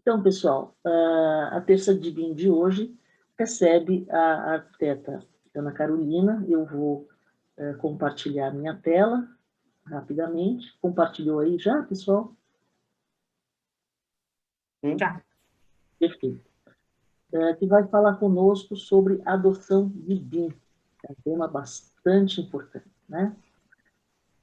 Então, pessoal, a terça de BIM de hoje recebe a arquiteta Ana Carolina. Eu vou compartilhar minha tela rapidamente. Compartilhou aí já, pessoal? Já. Perfeito. Que vai falar conosco sobre adoção de BIM. É um tema bastante importante, né?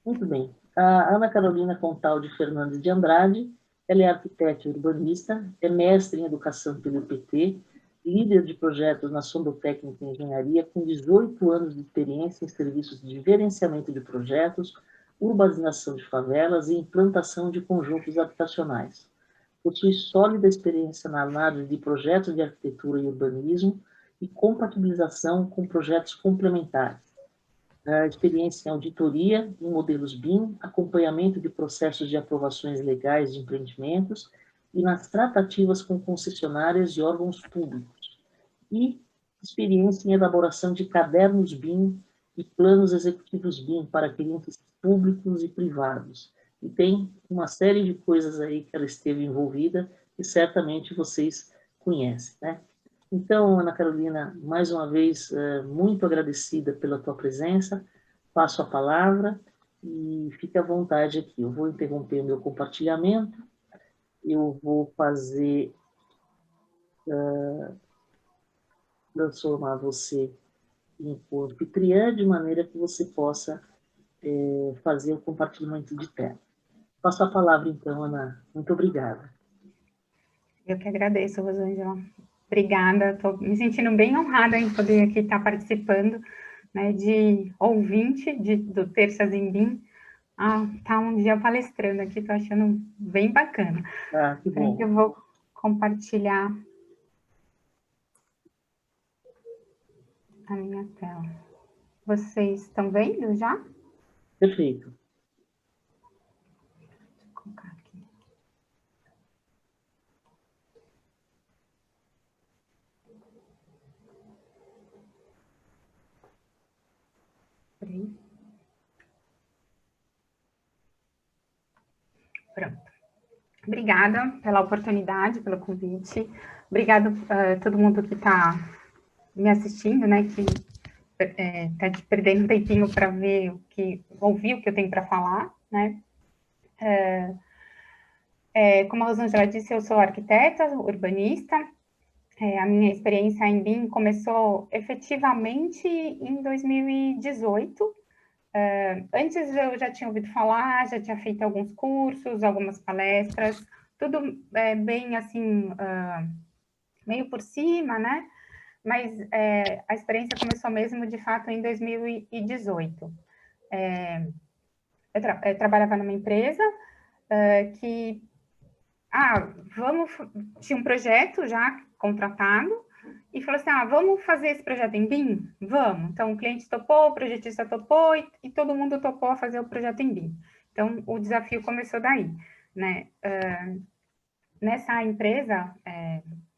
Muito bem. A Ana Carolina Contaldi Fernandes de Andrade, ela é arquiteta e urbanista, é mestre em educação pelo IPT, líder de projetos na Sondotécnica em Engenharia, com 18 anos de experiência em serviços de gerenciamento de projetos, urbanização de favelas e implantação de conjuntos habitacionais. Possui sólida experiência na análise de projetos de arquitetura e urbanismo e compatibilização com projetos complementares. Experiência em auditoria, em modelos BIM, acompanhamento de processos de aprovações legais de empreendimentos e nas tratativas com concessionárias e órgãos públicos. E experiência em elaboração de cadernos BIM e planos executivos BIM para clientes públicos e privados. E tem uma série de coisas aí que ela esteve envolvida que certamente vocês conhecem, né? Então, Ana Carolina, mais uma vez, muito agradecida pela tua presença. Passo a palavra e fique à vontade aqui. Eu vou interromper o meu compartilhamento. Eu vou fazer, transformar você em anfitriã, de maneira que você possa fazer o compartilhamento de tela. Passo a palavra, então, Ana. Muito obrigada. Eu que agradeço, Rosângela. Obrigada, estou me sentindo bem honrada em poder aqui estar participando, né, de ouvinte do Terças em BIM. Tá um dia palestrando aqui, estou achando bem bacana. Que bom. Eu vou compartilhar a minha tela. Vocês estão vendo já? Perfeito. Deixa eu colocar aqui. Peraí. Pronto. Obrigada pela oportunidade, pelo convite. Obrigada a todo mundo que está me assistindo, né, que está perdendo um tempinho para ouvir o que eu tenho para falar, né. Como a Rosângela disse, eu sou arquiteta, urbanista. A minha experiência em BIM começou efetivamente em 2018. Antes eu já tinha ouvido falar, já tinha feito alguns cursos, algumas palestras, tudo bem assim, meio por cima, né? Mas a experiência começou mesmo, de fato, em 2018. Eu trabalhava numa empresa que tinha um projeto já contratado, e falou assim, vamos fazer esse projeto em BIM? Vamos. Então, o cliente topou, o projetista topou, e todo mundo topou a fazer o projeto em BIM. Então, o desafio começou daí, né? Nessa empresa,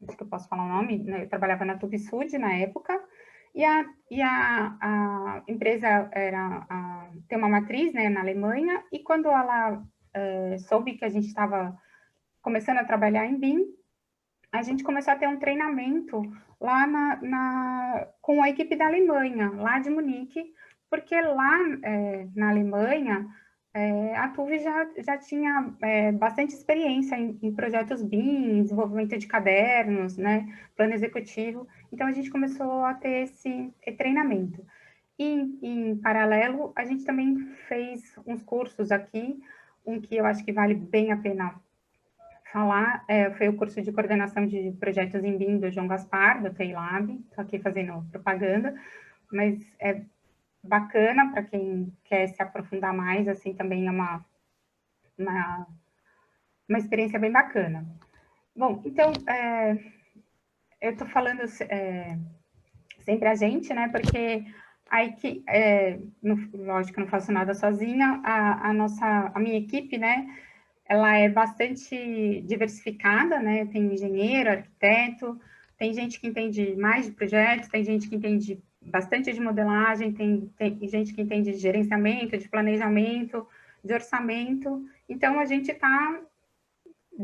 acho que eu posso falar o nome, né? Eu trabalhava na Tubsud na época, e a empresa tem uma matriz, né, na Alemanha, e quando ela soube que a gente estava começando a trabalhar em BIM, a gente começou a ter um treinamento lá com a equipe da Alemanha, lá de Munique, porque lá na Alemanha, a TUV já tinha bastante experiência em projetos BIM, desenvolvimento de cadernos, né, plano executivo, então a gente começou a ter esse treinamento. E, em paralelo, a gente também fez uns cursos aqui, um que eu acho que vale bem a pena falar, foi o curso de coordenação de projetos em BIM do João Gaspar, do TEILAB, estou aqui fazendo propaganda, mas é bacana para quem quer se aprofundar mais, assim, também é uma experiência bem bacana. Bom, então, eu estou falando sempre a gente, né, porque aí que, lógico, eu não faço nada sozinha, a minha equipe, né, ela é bastante diversificada, né? Tem engenheiro, arquiteto, tem gente que entende mais de projetos, tem gente que entende bastante de modelagem, tem gente que entende de gerenciamento, de planejamento, de orçamento. Então, a gente está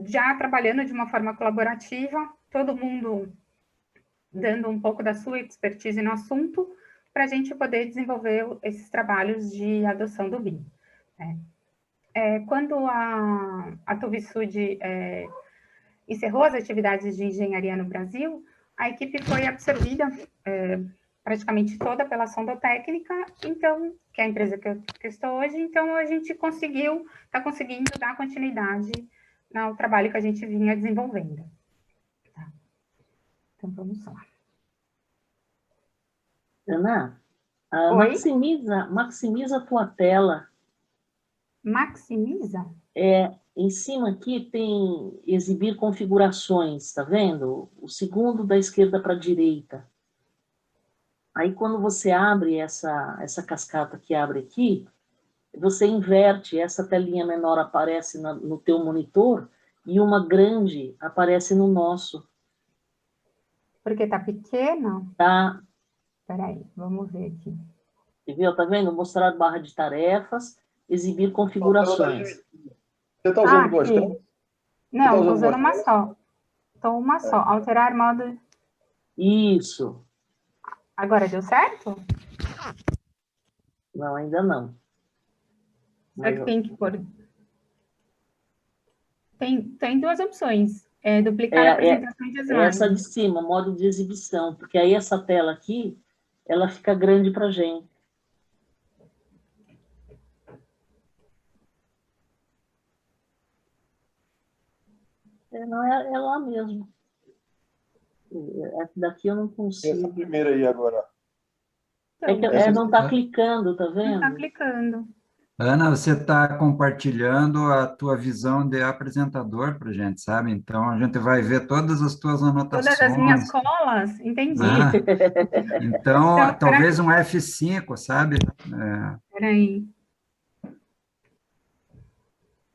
já trabalhando de uma forma colaborativa, todo mundo dando um pouco da sua expertise no assunto, para a gente poder desenvolver esses trabalhos de adoção do BIM. Quando a Tuvisud encerrou as atividades de engenharia no Brasil, a equipe foi absorvida praticamente toda pela Sondotécnica, então, que é a empresa que eu estou hoje, então a gente está conseguindo dar continuidade ao trabalho que a gente vinha desenvolvendo. Tá. Então, vamos lá. Ana, Oi? maximiza a tua tela. Maximiza? Em cima aqui tem exibir configurações, tá vendo? O segundo da esquerda para a direita. Aí, quando você abre essa cascata que abre aqui, você inverte, essa telinha menor aparece no teu monitor e uma grande aparece no nosso. Porque tá pequena? Tá? Peraí, vamos ver aqui. Viu? Tá vendo? Mostrar barra de tarefas, exibir configurações. Você está usando duas aqui. telas? Não, estou usando uma só. Estou uma só. Alterar modo... Isso. Agora deu certo? Não, ainda não. Será que tem que pôr... Tem duas opções. Duplicar a apresentação de slide. Essa de cima, modo de exibição, porque aí essa tela aqui, ela fica grande para a gente. Não é lá mesmo. Essa daqui eu não consigo. Essa primeira aí agora. Não está clicando, tá vendo? Não está clicando. Ana, você está compartilhando a tua visão de apresentador para a gente, sabe? Então, a gente vai ver todas as tuas anotações. Todas as minhas colas? Entendi. Então, talvez um F5, sabe? Peraí.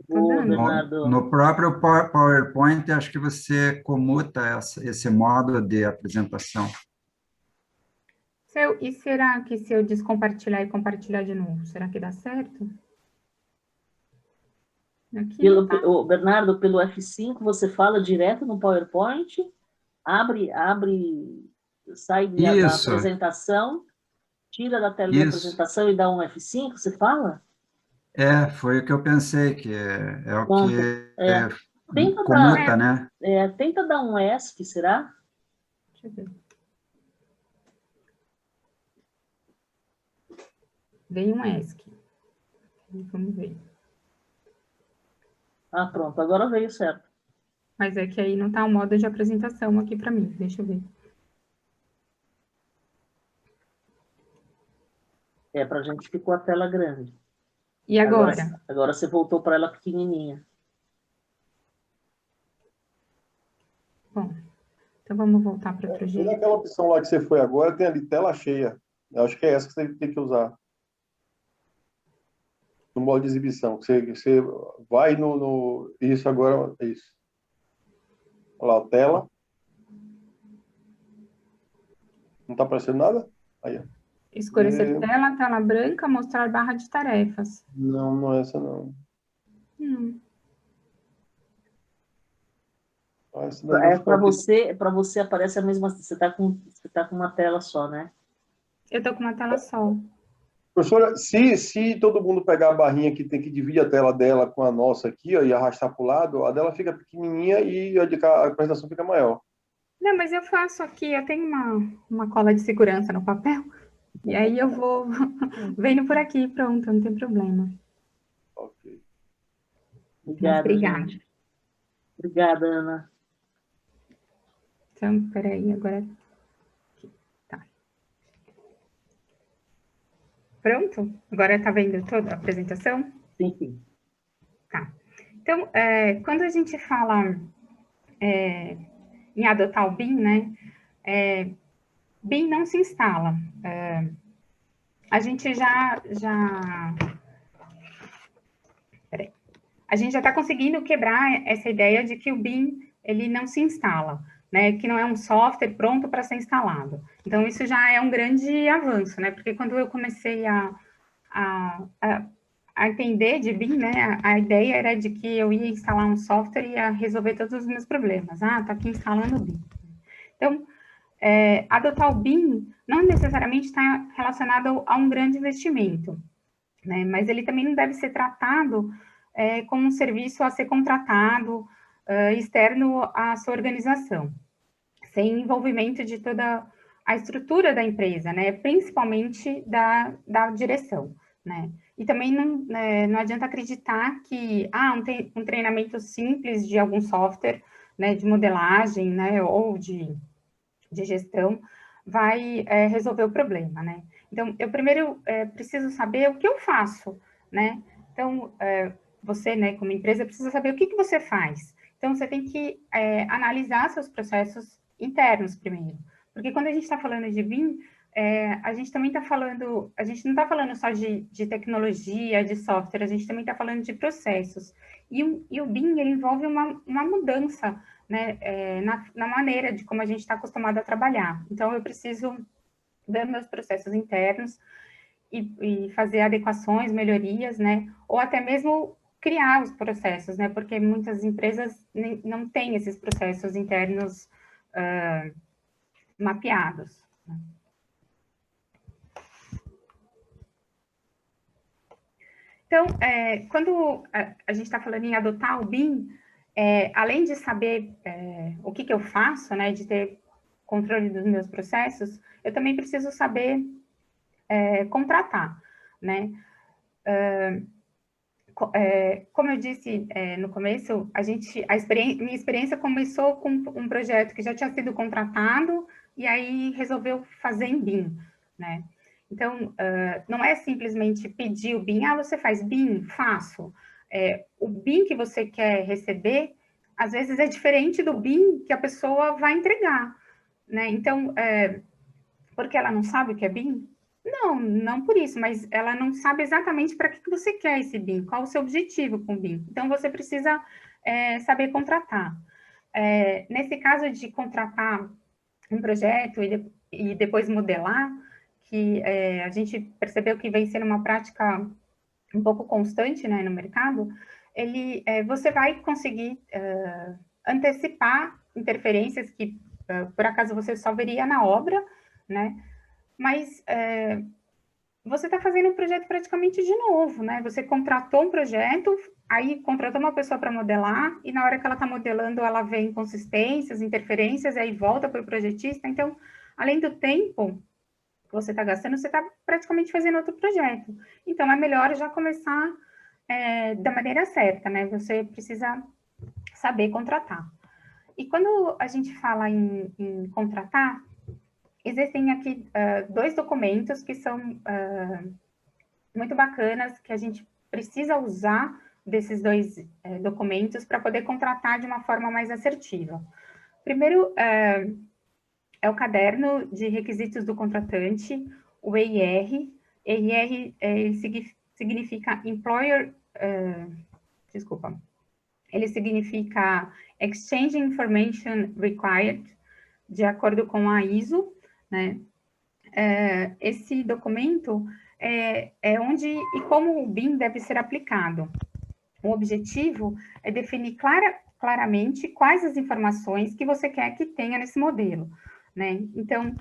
No próprio PowerPoint, acho que você comuta esse modo de apresentação. E será que se eu descompartilhar e compartilhar de novo, será que dá certo? Aqui Bernardo, pelo F5 você fala direto no PowerPoint, sai da apresentação, tira da tela de apresentação e dá um F5, você fala? Foi o que eu pensei, que é o que comota, né? Tenta dar um ESC, será? Deixa eu ver. Dei um ESC. Vamos ver. Pronto, agora veio certo. Mas é que aí não está o modo de apresentação aqui para mim. Deixa eu ver. Para a gente ficou a tela grande. E agora? Agora você voltou para ela pequenininha. Bom, então vamos voltar para outro jeito. Naquela opção lá que você foi agora, tem ali tela cheia. Eu acho que é essa que você tem que usar. No modo de exibição. Você vai no... Isso agora, é isso. Olha lá, a tela. Não está aparecendo nada? Aí, ó. Escurecer tela branca, mostrar barra de tarefas. Não, não é essa não. Para você aparece a mesma... Você está com uma tela só, né? Eu estou com uma tela só. Professora, se todo mundo pegar a barrinha que tem que dividir a tela dela com a nossa aqui, ó, e arrastar para o lado, a dela fica pequenininha e a apresentação fica maior. Não, mas eu faço aqui, eu tenho uma cola de segurança no papel, e aí eu vou vendo por aqui, pronto, não tem problema. Ok. Obrigada. Obrigada, Ana. Então, peraí, agora... Tá. Pronto? Agora tá vendo toda a apresentação? Sim. Tá. Então, quando a gente fala em adotar o BIM, né? BIM não se instala. A gente Peraí. A gente já está conseguindo quebrar essa ideia de que o BIM, ele não se instala, né? Que não é um software pronto para ser instalado. Então, isso já é um grande avanço, né? Porque quando eu comecei a a entender de BIM, né, a ideia era de que eu ia instalar um software e ia resolver todos os meus problemas. Ah, tá aqui instalando o BIM. Então, adotar o BIM não necessariamente está relacionado a um grande investimento, né, mas ele também não deve ser tratado como um serviço a ser contratado externo à sua organização, sem envolvimento de toda a estrutura da empresa, né, principalmente da direção, né. E também não adianta acreditar que um treinamento simples de algum software, né, de modelagem, né, ou de gestão vai resolver o problema, né. Então, eu primeiro preciso saber o que eu faço, né. Então, você, né, como empresa, precisa saber o que você faz. Então, você tem que analisar seus processos internos primeiro. Porque quando a gente está falando de BIM, a gente também está falando, a gente não está falando só de tecnologia, de software, a gente também está falando de processos. E o BIM, ele envolve uma mudança, né, na maneira de como a gente está acostumado a trabalhar. Então, eu preciso ver meus processos internos e fazer adequações, melhorias, né, ou até mesmo criar os processos, né, porque muitas empresas não têm esses processos internos mapeados. Então, quando a gente está falando em adotar o BIM, além de saber o que eu faço, né, de ter controle dos meus processos, eu também preciso saber contratar, né? Como eu disse no começo, minha experiência começou com um projeto que já tinha sido contratado e aí resolveu fazer em BIM, né? Então, não é simplesmente pedir o BIM, você faz BIM? Faço. O BIM que você quer receber, às vezes é diferente do BIM que a pessoa vai entregar, né? Então, porque ela não sabe o que é BIM? Não por isso, mas ela não sabe exatamente para que você quer esse BIM, qual o seu objetivo com o BIM. Então, você precisa saber contratar. Nesse caso de contratar um projeto e depois modelar, que a gente percebeu que vem sendo uma prática um pouco constante, né, no mercado, você vai conseguir antecipar interferências que, por acaso, você só veria na obra, né, mas você está fazendo um projeto praticamente de novo, né, você contratou um projeto, aí contratou uma pessoa para modelar, e na hora que ela está modelando, ela vê inconsistências, interferências, e aí volta para o projetista, então, além do tempo que você está gastando, você está praticamente fazendo outro projeto. Então, é melhor já começar da maneira certa, né? Você precisa saber contratar. E quando a gente fala em contratar, existem aqui 2 documentos que são muito bacanas, que a gente precisa usar desses 2 documentos para poder contratar de uma forma mais assertiva. Primeiro, é o caderno de requisitos do contratante, o EIR. EIR significa Employer... Ele significa Exchange Information Required, de acordo com a ISO, né? Esse documento é onde e como o BIM deve ser aplicado. O objetivo é definir claramente quais as informações que você quer que tenha nesse modelo, né? Então,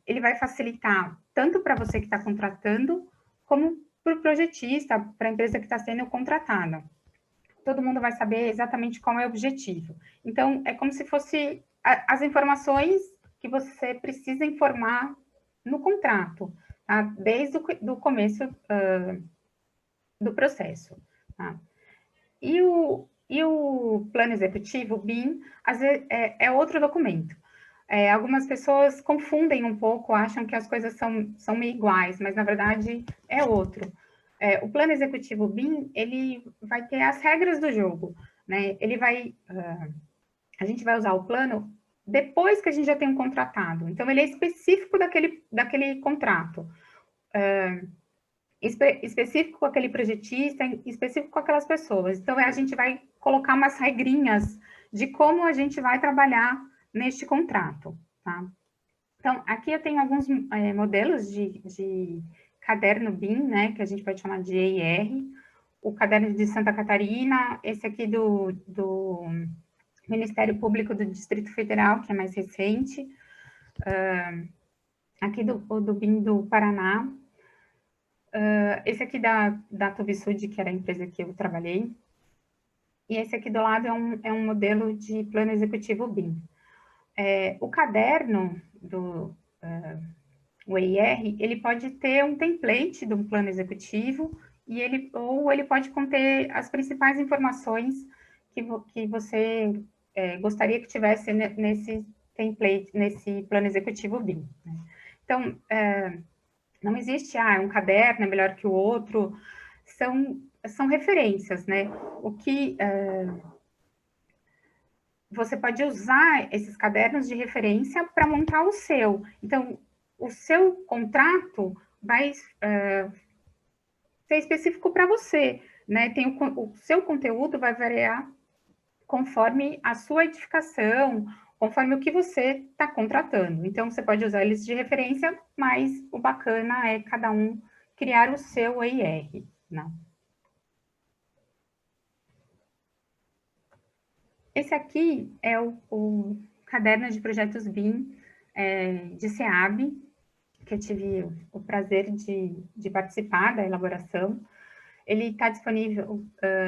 ele vai facilitar tanto para você que está contratando, como para o projetista, para a empresa que está sendo contratada. Todo mundo vai saber exatamente qual é o objetivo. Então, é como se fosse as informações que você precisa informar no contrato, tá? Desde o começo do processo, tá? E o plano executivo, o BIM, às vezes, é outro documento. Algumas pessoas confundem um pouco, acham que as coisas são meio iguais, mas, na verdade, é outro. O plano executivo BIM, ele vai ter as regras do jogo, né? A gente vai usar o plano depois que a gente já tem um contratado. Então, ele é específico daquele contrato. Específico com aquele projetista, específico com aquelas pessoas. Então, a gente vai colocar umas regrinhas de como a gente vai trabalhar neste contrato, tá? Então, aqui eu tenho alguns modelos de caderno BIM, né, que a gente pode chamar de EIR, o caderno de Santa Catarina, esse aqui do Ministério Público do Distrito Federal, que é mais recente, aqui do BIM do Paraná, esse aqui da Tuvisud, que era a empresa que eu trabalhei, e esse aqui do lado é um modelo de plano executivo BIM. O caderno o EIR, ele pode ter um template de um plano executivo, ou ele pode conter as principais informações que você gostaria que tivesse nesse template, nesse plano executivo BIM. Né? Então, não existe, um caderno é melhor que o outro, são referências, né? O que você pode usar esses cadernos de referência para montar o seu. Então, o seu contrato vai ser específico para você, né? O seu conteúdo vai variar conforme a sua edificação, conforme o que você está contratando. Então, você pode usar eles de referência, mas o bacana é cada um criar o seu EIR, né? Esse aqui é o caderno de projetos BIM de SEAB, que eu tive o prazer de participar da elaboração. Ele está disponível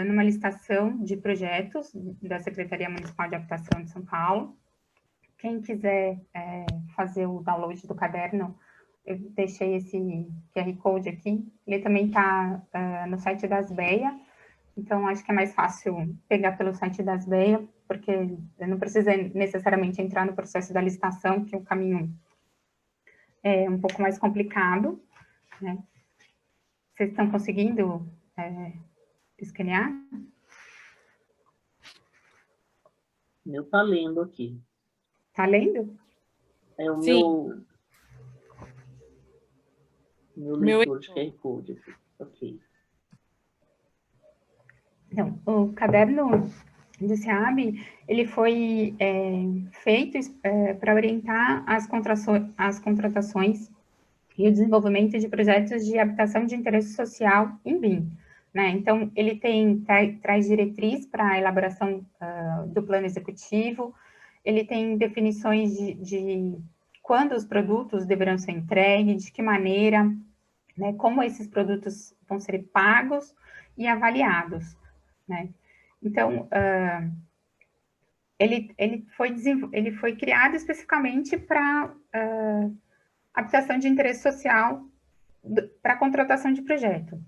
numa licitação de projetos da Secretaria Municipal de Habitação de São Paulo. Quem quiser fazer o download do caderno, eu deixei esse QR Code aqui. Ele também está no site da Asbeia, então acho que é mais fácil pegar pelo site da Asbeia, porque não precisa necessariamente entrar no processo da licitação, que o caminho é um pouco mais complicado, né? Vocês estão conseguindo escanear? Meu tá lendo aqui. Tá lendo? É o Sim. meu leitor de QR Code aqui. Ok. Então, o caderno do SEAB, ele foi feito para orientar as contratações e o desenvolvimento de projetos de habitação de interesse social em BIM. Né? Então, ele traz diretriz para a elaboração do plano executivo, ele tem definições de quando os produtos deverão ser entregues, de que maneira, né, como esses produtos vão ser pagos e avaliados. Né? Então, ele foi criado especificamente para habitação de interesse social para contratação de projeto.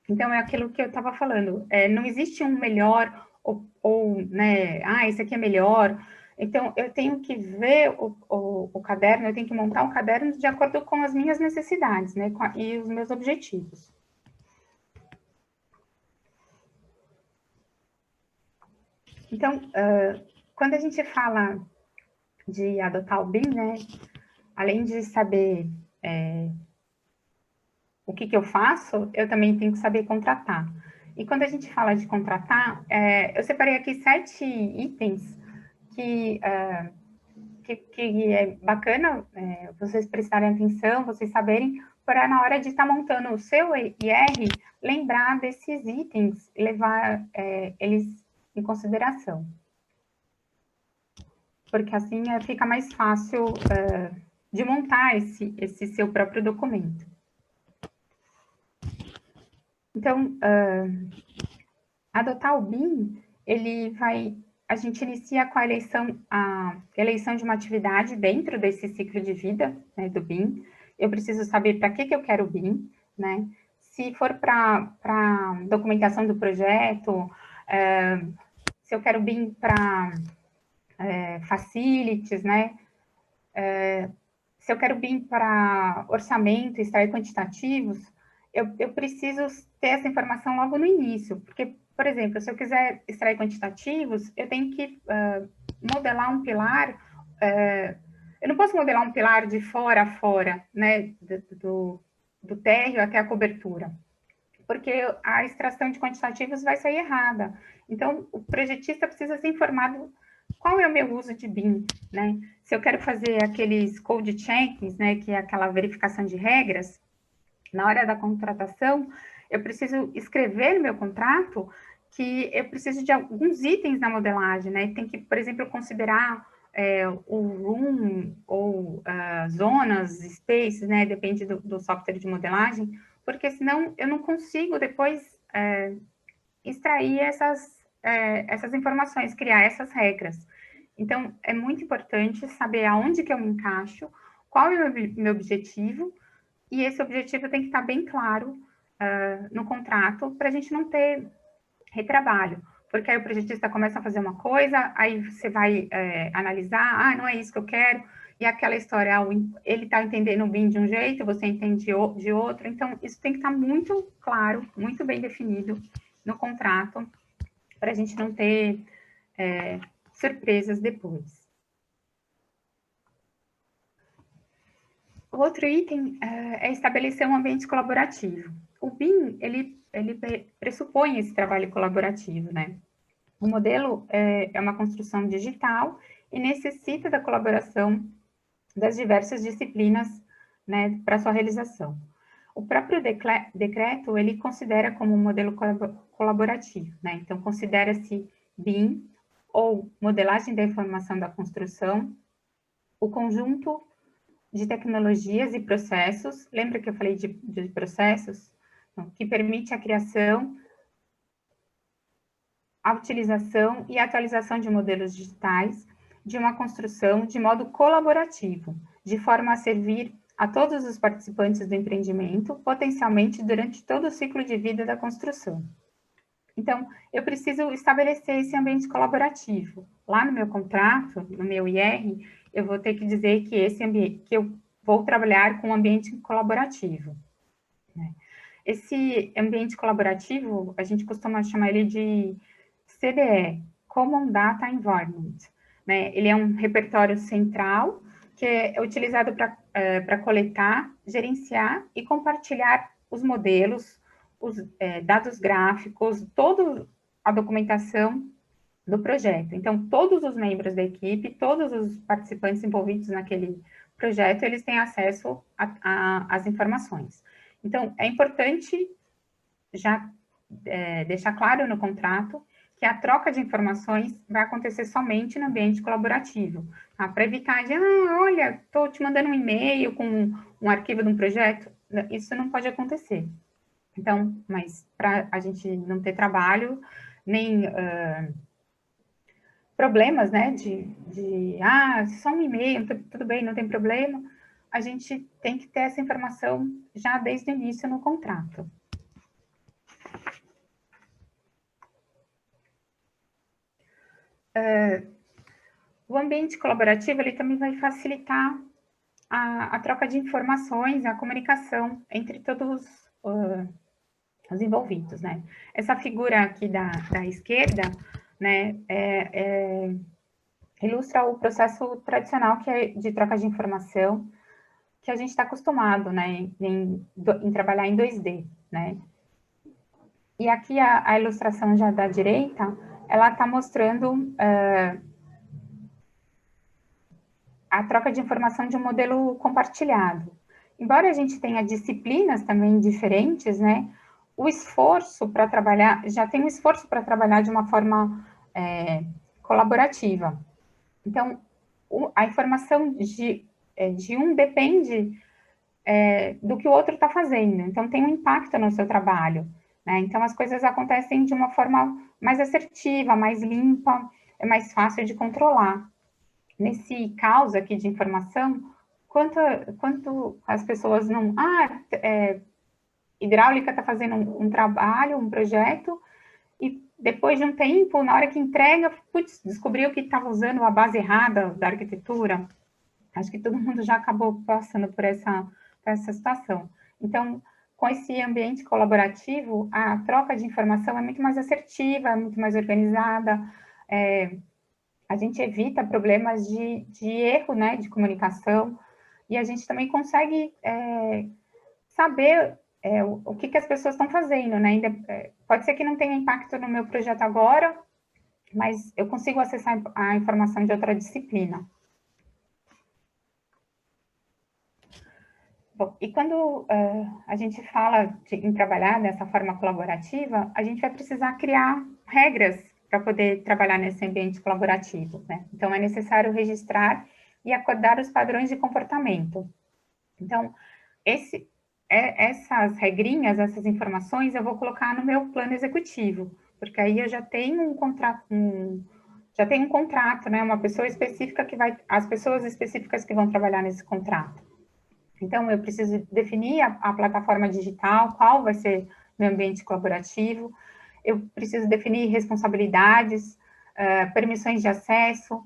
Então, é aquilo que eu estava falando, não existe um melhor ou né, esse aqui é melhor. Então, eu tenho que ver o caderno, eu tenho que montar um caderno de acordo com as minhas necessidades, né, e os meus objetivos. Então, quando a gente fala de adotar o BIM, né, além de saber o que eu faço, eu também tenho que saber contratar. E quando a gente fala de contratar, eu separei aqui 7 itens que é bacana vocês prestarem atenção, vocês saberem, para na hora de estar montando o seu IR, lembrar desses itens, levar eles em consideração. Porque assim fica mais fácil de montar esse seu próprio documento. Então, adotar o BIM, a gente inicia com a eleição de uma atividade dentro desse ciclo de vida, né, do BIM. Eu preciso saber para que eu quero o BIM, né? Se for para documentação do projeto, se eu quero BIM para facilities, né? Se eu quero BIM para orçamento, extrair quantitativos, eu preciso ter essa informação logo no início, porque, por exemplo, se eu quiser extrair quantitativos, eu tenho que modelar um pilar, eu não posso modelar um pilar de fora a fora, né, do térreo até a cobertura, porque a extração de quantitativos vai sair errada. Então, o projetista precisa ser informado qual é o meu uso de BIM, né? Se eu quero fazer aqueles code checkings, né, que é aquela verificação de regras, na hora da contratação, eu preciso escrever no meu contrato que eu preciso de alguns itens na modelagem, né? Tem que, por exemplo, considerar o room ou zonas, spaces, né? Depende do software de modelagem, porque senão eu não consigo depois extrair essas informações, criar essas regras. Então, é muito importante saber aonde que eu me encaixo, qual é o meu objetivo, e esse objetivo tem que estar bem claro no contrato, para a gente não ter retrabalho. Porque aí o projetista começa a fazer uma coisa, aí você vai analisar, não é isso que eu quero, e aquela história, ele está entendendo o BIM de um jeito, você entende de outro, então isso tem que estar muito claro, muito bem definido no contrato, para a gente não ter surpresas depois. O outro item é estabelecer um ambiente colaborativo. O BIM, ele pressupõe esse trabalho colaborativo, né? O modelo é uma construção digital e necessita da colaboração das diversas disciplinas, né, para sua realização. O próprio decreto, ele considera como um modelo colaborativo, né? Então, considera-se BIM, ou modelagem da informação da construção, o conjunto de tecnologias e processos, lembra que eu falei de processos? Então, que permite a criação, a utilização e a atualização de modelos digitais de uma construção de modo colaborativo, de forma a servir a todos os participantes do empreendimento, potencialmente durante todo o ciclo de vida da construção. Então, eu preciso estabelecer esse ambiente colaborativo. Lá no meu contrato, no meu IR, eu vou ter que dizer que esse ambiente, que eu vou trabalhar com um ambiente colaborativo, né? Esse ambiente colaborativo, a gente costuma chamar ele de CDE, Common Data Environment, né? Ele é um repertório central que é utilizado para coletar, gerenciar e compartilhar os modelos, os dados gráficos, toda a documentação do projeto. Então, todos os membros da equipe, todos os participantes envolvidos naquele projeto, eles têm acesso às informações. Então, é importante já deixar claro no contrato que a troca de informações vai acontecer somente no ambiente colaborativo, tá? Para evitar de, olha, estou te mandando um e-mail com um arquivo de um projeto, isso não pode acontecer. Então, mas para a gente não ter trabalho, nem problemas, né, só um e-mail, tudo bem, não tem problema, a gente tem que ter essa informação já desde o início no contrato. O ambiente colaborativo, ele também vai facilitar a troca de informações, a comunicação entre todos os envolvidos, né? Essa figura aqui da esquerda, né, ilustra o processo tradicional que é de troca de informação, que a gente está acostumado, né, em trabalhar em 2D, né? E aqui a ilustração já da direita, ela está mostrando a troca de informação de um modelo compartilhado. Embora a gente tenha disciplinas também diferentes, né, o esforço para trabalhar, já tem um esforço para trabalhar de uma forma colaborativa. Então, a informação de um depende do que o outro está fazendo, então tem um impacto no seu trabalho, né? Então, as coisas acontecem de uma forma mais assertiva, mais limpa, é mais fácil de controlar. Nesse caos aqui de informação, quanto as pessoas não... hidráulica está fazendo um trabalho, um projeto, e depois de um tempo, na hora que entrega, descobriu que estava usando a base errada da arquitetura. Acho que todo mundo já acabou passando por essa situação. Então, com esse ambiente colaborativo, a troca de informação é muito mais assertiva, é muito mais organizada, a gente evita problemas de erro, né, de comunicação, e a gente também consegue saber o que as pessoas estão fazendo, né? Pode ser que não tenha impacto no meu projeto agora, mas eu consigo acessar a informação de outra disciplina. Bom, e quando a gente fala em trabalhar dessa forma colaborativa, a gente vai precisar criar regras para poder trabalhar nesse ambiente colaborativo, né? Então, é necessário registrar e acordar os padrões de comportamento. Então, essas regrinhas, essas informações, eu vou colocar no meu plano executivo, porque aí eu já tenho um contrato, né? Uma pessoa específica as pessoas específicas que vão trabalhar nesse contrato. Então, eu preciso definir a plataforma digital, qual vai ser meu ambiente colaborativo, eu preciso definir responsabilidades, permissões de acesso,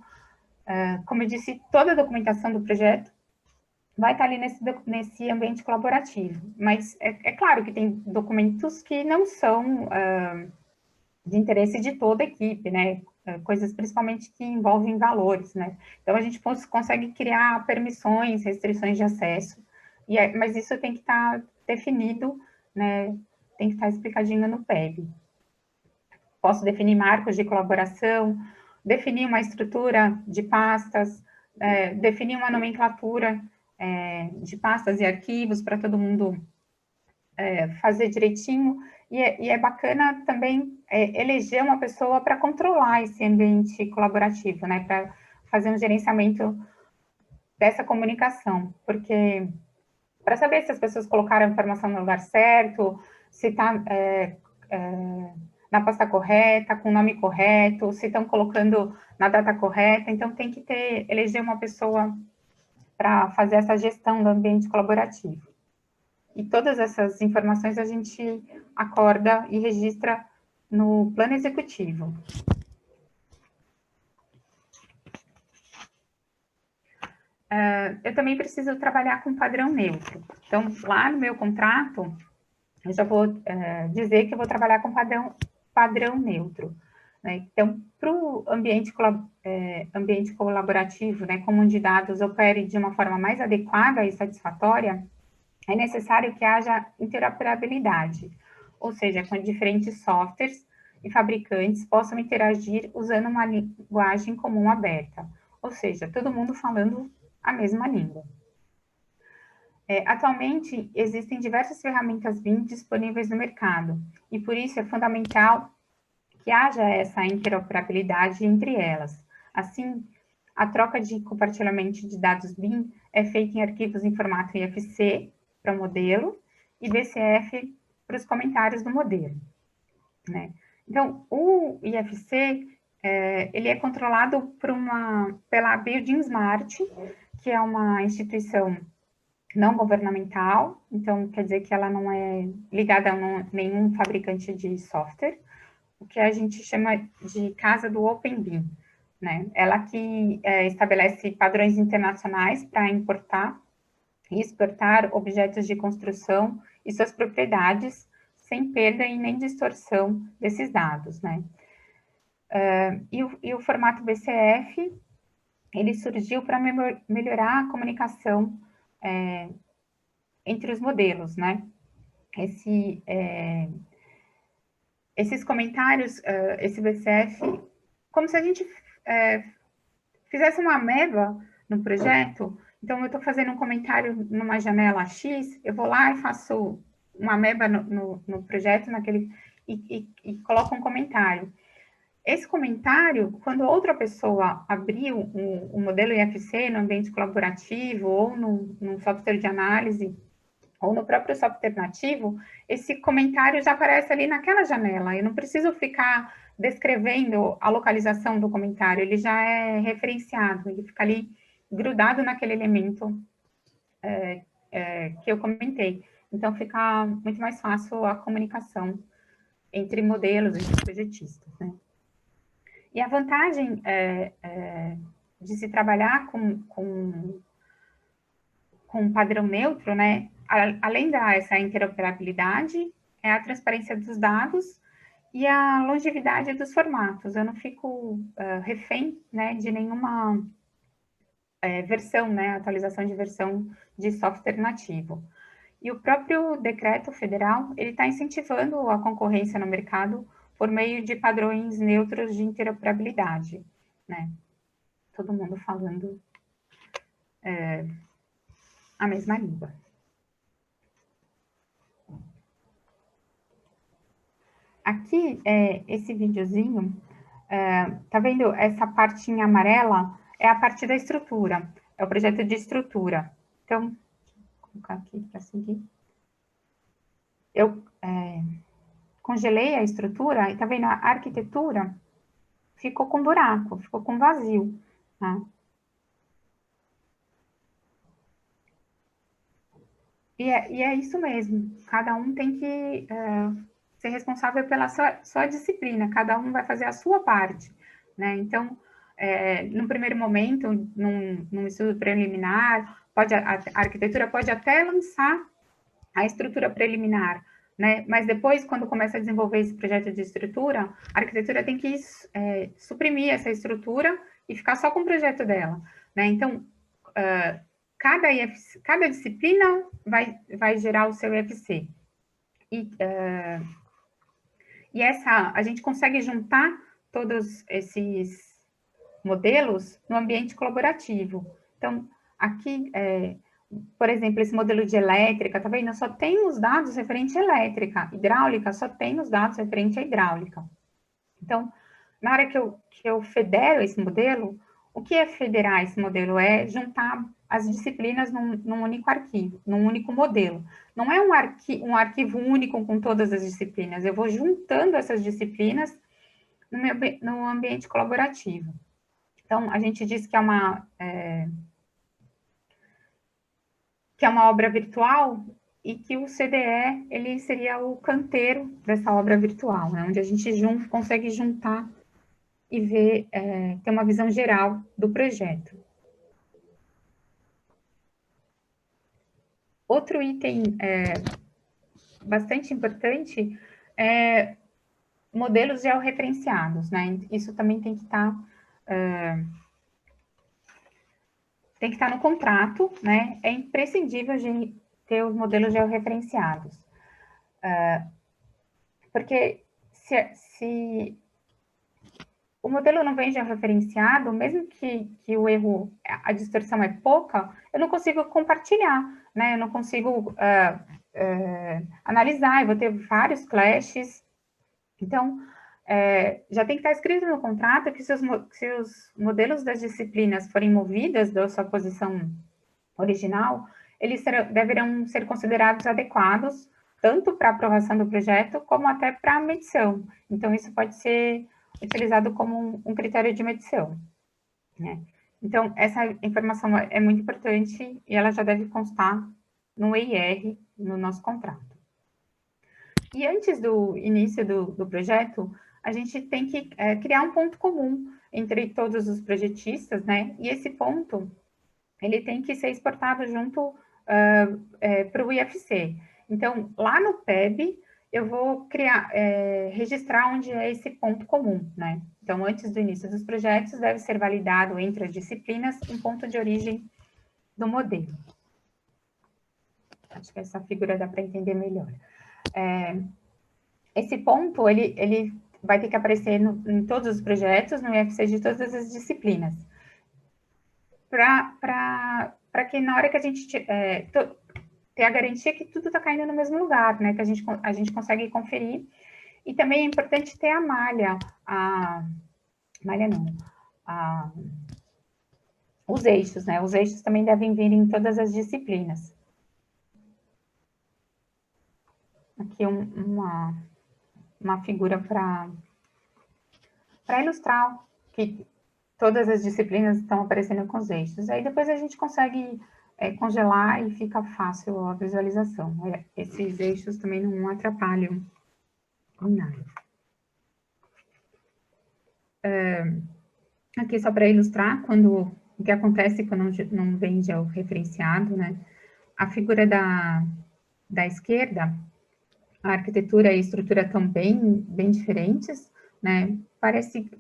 como eu disse, toda a documentação do projeto vai estar ali nesse ambiente colaborativo. Mas é claro que tem documentos que não são de interesse de toda a equipe, né? Coisas principalmente que envolvem valores, né? Então, a gente consegue criar permissões, restrições de acesso, mas isso tem que estar definido, né? Tem que estar explicadinho no PEB. Posso definir marcos de colaboração, definir uma estrutura de pastas, definir uma nomenclatura de pastas e arquivos para todo mundo fazer direitinho, e é bacana também eleger uma pessoa para controlar esse ambiente colaborativo, né, para fazer um gerenciamento dessa comunicação, porque para saber se as pessoas colocaram a informação no lugar certo, se está na pasta correta, com o nome correto, se estão colocando na data correta, então tem que eleger uma pessoa para fazer essa gestão do ambiente colaborativo. E todas essas informações a gente acorda e registra no plano executivo. Eu também preciso trabalhar com padrão neutro. Então, lá no meu contrato, eu já vou dizer que eu vou trabalhar com padrão neutro, né? Então, para o ambiente colaborativo, né, como de dados opere de uma forma mais adequada e satisfatória, é necessário que haja interoperabilidade, ou seja, com diferentes softwares e fabricantes possam interagir usando uma linguagem comum aberta, ou seja, todo mundo falando a mesma língua. Atualmente, existem diversas ferramentas BIM disponíveis no mercado, e por isso é fundamental que haja essa interoperabilidade entre elas. Assim, a troca de compartilhamento de dados BIM é feita em arquivos em formato IFC para o modelo e BCF para os comentários do modelo, né? Então, o IFC, ele é controlado pela Building Smart, que é uma instituição não governamental, então quer dizer que ela não é ligada a nenhum fabricante de software, o que a gente chama de casa do Open BIM, né? Ela que estabelece padrões internacionais para importar e exportar objetos de construção e suas propriedades, sem perda e nem distorção desses dados, né? E o formato BCF, ele surgiu para melhorar a comunicação entre os modelos, né? Esses comentários, esse BCF, como se a gente fizesse uma ameba no projeto. Então, eu estou fazendo um comentário numa janela X, eu vou lá e faço uma ameba no projeto, e coloco um comentário. Esse comentário, quando outra pessoa abriu o modelo IFC no ambiente colaborativo, ou num software de análise, ou no próprio softwter nativo, esse comentário já aparece ali naquela janela. Eu não preciso ficar descrevendo a localização do comentário, ele já é referenciado, ele fica ali grudado naquele elemento que eu comentei. Então, fica muito mais fácil a comunicação entre modelos, entre projetistas, né? E a vantagem de se trabalhar com padrão neutro, né? Além dessa interoperabilidade, é a transparência dos dados e a longevidade dos formatos. Eu não fico refém, né, de nenhuma versão, né, atualização de versão de software nativo. E o próprio decreto federal, ele está incentivando a concorrência no mercado por meio de padrões neutros de interoperabilidade, né? Todo mundo falando a mesma língua. aqui, esse videozinho, tá vendo essa partinha amarela? É a parte da estrutura, é o projeto de estrutura. Então, vou colocar aqui para seguir. Eu congelei a estrutura, e tá vendo a arquitetura? Ficou com buraco, ficou com vazio, tá? E é isso mesmo, cada um tem que ser responsável pela sua disciplina, cada um vai fazer a sua parte, né? Então, no primeiro momento, num estudo preliminar, a arquitetura pode até lançar a estrutura preliminar, né? Mas depois, quando começa a desenvolver esse projeto de estrutura, a arquitetura tem que suprimir essa estrutura e ficar só com o projeto dela, né? Então, cada disciplina vai gerar o seu IFC. E a gente consegue juntar todos esses modelos no ambiente colaborativo. Então, aqui, por exemplo, esse modelo de elétrica, tá vendo? Só tem os dados referentes à elétrica. Hidráulica, só tem os dados referentes à hidráulica. Então, na hora que eu federo esse modelo, o que é federar esse modelo? É juntar as disciplinas num único arquivo, num único modelo. Não é um arquivo único com todas as disciplinas, eu vou juntando essas disciplinas no ambiente colaborativo. Então, a gente diz que é uma obra virtual e que o CDE, ele seria o canteiro dessa obra virtual, né? Onde a gente consegue juntar e ver, ter uma visão geral do projeto. Outro item bastante importante é modelos georreferenciados, né? Isso também tem que estar no contrato, né? É imprescindível de ter os modelos georreferenciados. Porque se o modelo não vem georreferenciado, mesmo que o erro, a distorção é pouca, eu não consigo compartilhar, né? Eu não consigo analisar, eu vou ter vários clashes. Então, já tem que estar escrito no contrato que se os modelos das disciplinas forem movidas da sua posição original, eles deverão ser considerados adequados, tanto para a aprovação do projeto, como até para a medição. Então, isso pode ser utilizado como um critério de medição, né? Então, essa informação é muito importante e ela já deve constar no EIR, no nosso contrato. E antes do início do projeto, a gente tem que criar um ponto comum entre todos os projetistas, né? E esse ponto, ele tem que ser exportado junto para o IFC. Então, lá no PEB, eu vou registrar onde é esse ponto comum, né? Então, antes do início dos projetos, deve ser validado entre as disciplinas um ponto de origem do modelo. Acho que essa figura dá para entender melhor. Esse ponto, ele vai ter que aparecer em todos os projetos, no IFC de todas as disciplinas. Para que na hora que a gente ter a garantia que tudo está caindo no mesmo lugar, né? Que a gente consegue conferir. E também é importante ter a malha. Os eixos, né? Os eixos também devem vir em todas as disciplinas. Aqui uma figura para ilustrar que todas as disciplinas estão aparecendo com os eixos. Aí depois a gente consegue congelar e fica fácil a visualização. Esses eixos também não atrapalham em nada. Aqui só para ilustrar o que acontece quando não vem georreferenciado, né? A figura da esquerda, a arquitetura e a estrutura estão bem diferentes, né? Parece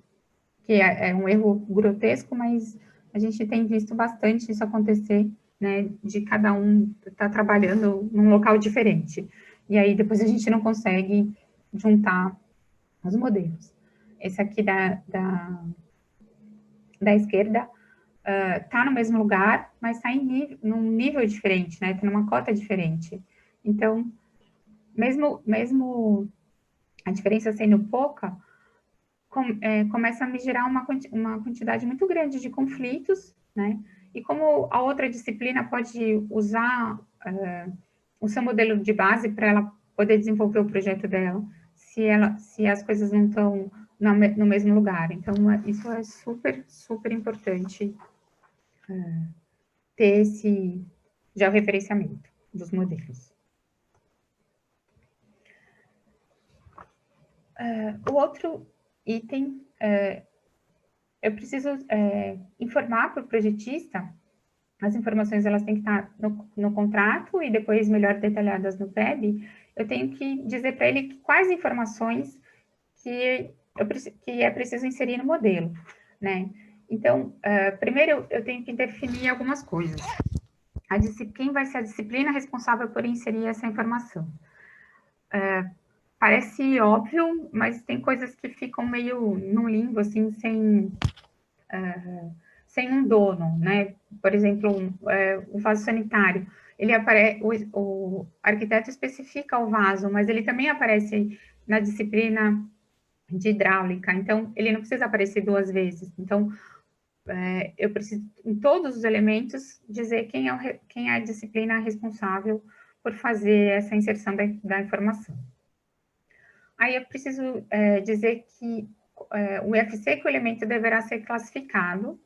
que é um erro grotesco, mas a gente tem visto bastante isso acontecer, né, de cada um estar trabalhando num local diferente. E aí depois a gente não consegue juntar os modelos. Esse aqui da esquerda está no mesmo lugar, mas está num nível diferente, né? Está numa cota diferente. Então, mesmo a diferença sendo pouca, começa a me gerar uma quantidade muito grande de conflitos, né? E como a outra disciplina pode usar o seu modelo de base para ela poder desenvolver o projeto dela, se as coisas não estão no mesmo lugar. Então, isso é super, super importante ter esse georreferenciamento dos modelos. O outro item, eu preciso informar para o projetista, as informações elas têm que estar no contrato e depois melhor detalhadas no PEB, eu tenho que dizer para ele quais informações que é preciso inserir no modelo, né? Então, primeiro eu tenho que definir algumas coisas. Quem vai ser a disciplina responsável por inserir essa informação? Parece óbvio, mas tem coisas que ficam meio no limbo, assim, sem um dono, né? Por exemplo, o vaso sanitário. O arquiteto especifica o vaso, mas ele também aparece na disciplina de hidráulica, então ele não precisa aparecer duas vezes. Então, eu preciso, em todos os elementos, dizer quem é a disciplina responsável por fazer essa inserção da informação. Aí eu preciso dizer que o IFC que o elemento deverá ser classificado,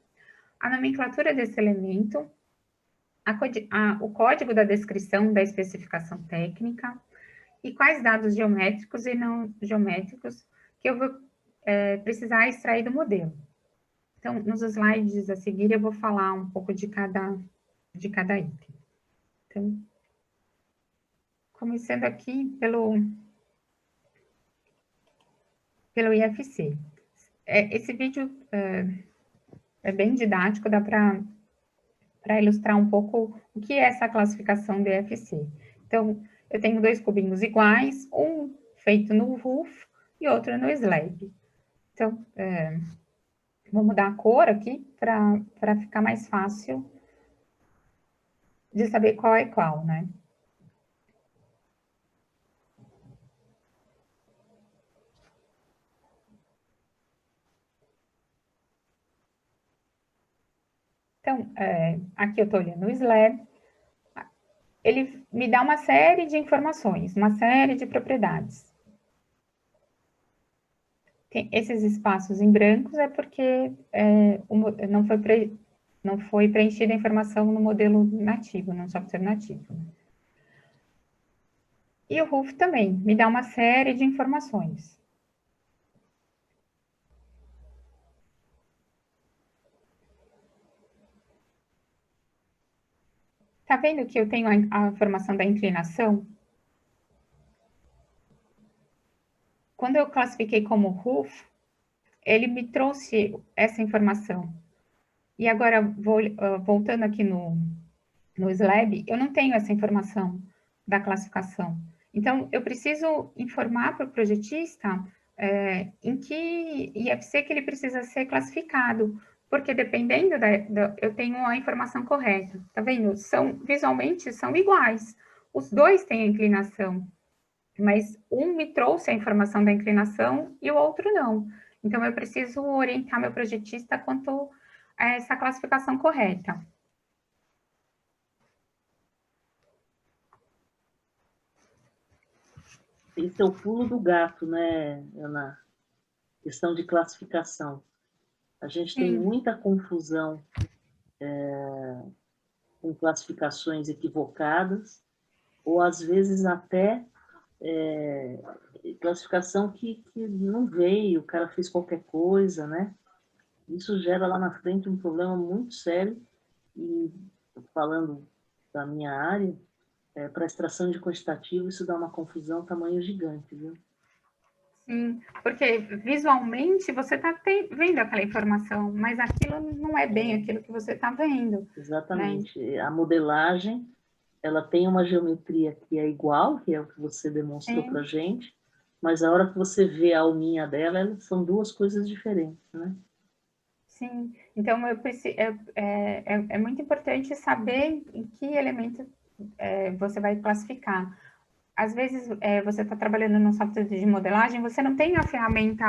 a nomenclatura desse elemento, o código da descrição da especificação técnica e quais dados geométricos e não geométricos que eu vou precisar extrair do modelo. Então, nos slides a seguir, eu vou falar um pouco de cada item. Então, começando aqui pelo IFC. Esse vídeo é bem didático, dá para ilustrar um pouco o que é essa classificação do IFC. Então, eu tenho dois cubinhos iguais, um feito no roof e outro no slab. Então, vou mudar a cor aqui para ficar mais fácil de saber qual é qual, né? Então, aqui eu estou olhando o slab, ele me dá uma série de informações, uma série de propriedades. Esses espaços em brancos é porque não foi preenchida a informação no modelo nativo, no software nativo. E o roof também me dá uma série de informações. Tá vendo que eu tenho a informação da inclinação? Quando eu classifiquei como roof, ele me trouxe essa informação. E agora, voltando aqui no slab, eu não tenho essa informação da classificação. Então, eu preciso informar para o projetista em que IFC que ele precisa ser classificado, porque dependendo eu tenho a informação correta. Tá vendo? Visualmente são iguais. Os dois têm a inclinação, mas um me trouxe a informação da inclinação e o outro não. Então, eu preciso orientar meu projetista quanto a essa classificação correta. Esse é o pulo do gato, né, Ana? Questão de classificação. A gente tem muita confusão com classificações equivocadas, ou às vezes até classificação que não veio, o cara fez qualquer coisa, né? Isso gera lá na frente um problema muito sério. E falando da minha área, para extração de quantitativo, isso dá uma confusão tamanho gigante, viu? Sim, porque visualmente você está vendo aquela informação, mas aquilo não é bem aquilo que você está vendo. Exatamente. Né? A modelagem, ela tem uma geometria que é igual, que é o que você demonstrou para a gente, mas a hora que você vê a alminha dela, são duas coisas diferentes, né? Sim, então é muito importante saber em que elemento você vai classificar. às vezes, você está trabalhando no software de modelagem, você não tem a ferramenta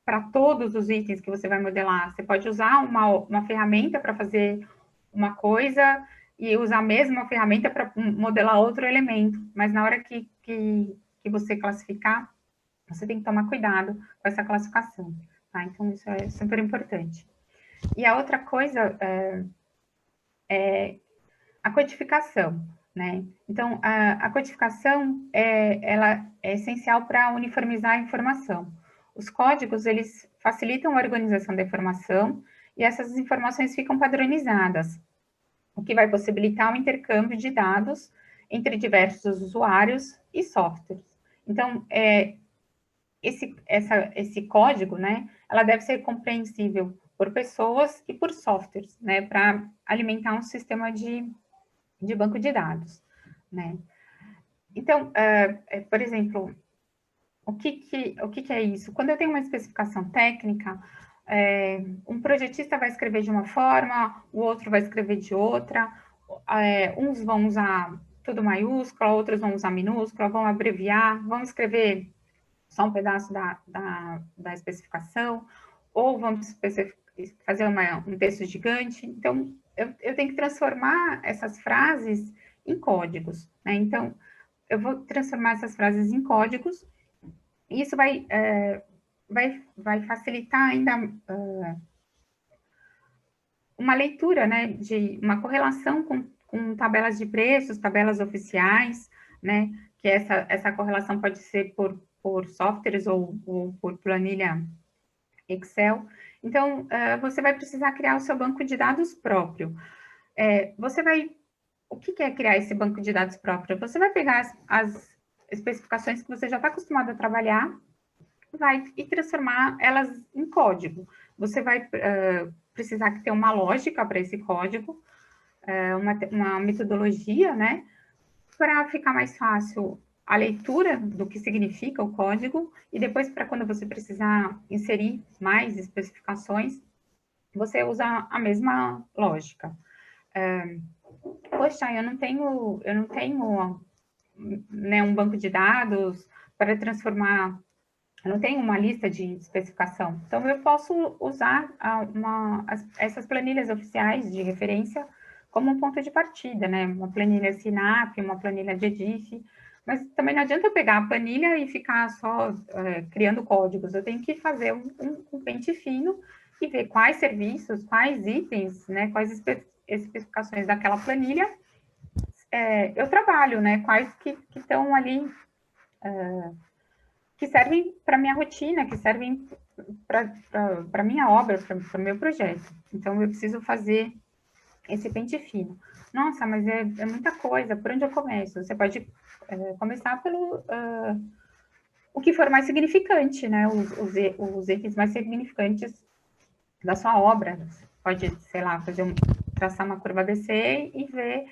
para todos os itens que você vai modelar. Você pode usar uma ferramenta para fazer uma coisa e usar a mesma ferramenta para modelar outro elemento. Mas na hora que você classificar, você tem que tomar cuidado com essa classificação. Tá? Então, isso é super importante. E a outra coisa é a codificação. Né? Então, a codificação ela é essencial para uniformizar a informação. Os códigos, eles facilitam a organização da informação e essas informações ficam padronizadas, o que vai possibilitar o intercâmbio de dados entre diversos usuários e softwares. Então, esse código, né, ela deve ser compreensível por pessoas e por softwares, né, para alimentar um sistema de banco de dados, né? Então, por exemplo, o que é isso? Quando eu tenho uma especificação técnica, um projetista vai escrever de uma forma, o outro vai escrever de outra, uns vão usar tudo maiúsculo, outros vão usar minúscula, vão abreviar, vão escrever só um pedaço da especificação, ou vamos fazer um texto gigante. Então, eu tenho que transformar essas frases em códigos, né? Então, eu vou transformar essas frases em códigos, e isso vai facilitar ainda uma leitura, né, de uma correlação com tabelas de preços, tabelas oficiais, né, que essa correlação pode ser por softwares ou por planilha Excel. Então, você vai precisar criar o seu banco de dados próprio. O que é criar esse banco de dados próprio? Você vai pegar as especificações que você já está acostumado a trabalhar e transformar elas em código. Você vai precisar ter uma lógica para esse código, uma metodologia, né, para ficar mais fácil a leitura do que significa o código, e depois, para quando você precisar inserir mais especificações, você usa a mesma lógica. Poxa, eu não tenho né, um banco de dados para transformar, eu não tenho uma lista de especificação. Então, eu posso usar essas planilhas oficiais de referência como um ponto de partida, né? Uma planilha Sinap, uma planilha de Edif, mas também não adianta eu pegar a planilha e ficar só criando códigos. Eu tenho que fazer um pente fino e ver quais serviços, quais itens, né? Quais especificações daquela planilha eu trabalho, né? Quais que estão ali, que servem para minha rotina, que servem para minha obra, para o meu projeto. Então, eu preciso fazer esse pente fino. Nossa, mas é muita coisa, por onde eu começo? Você pode começar pelo o que for mais significante, né? Os itens mais significantes da sua obra. Você pode, sei lá, traçar uma curva ABC e ver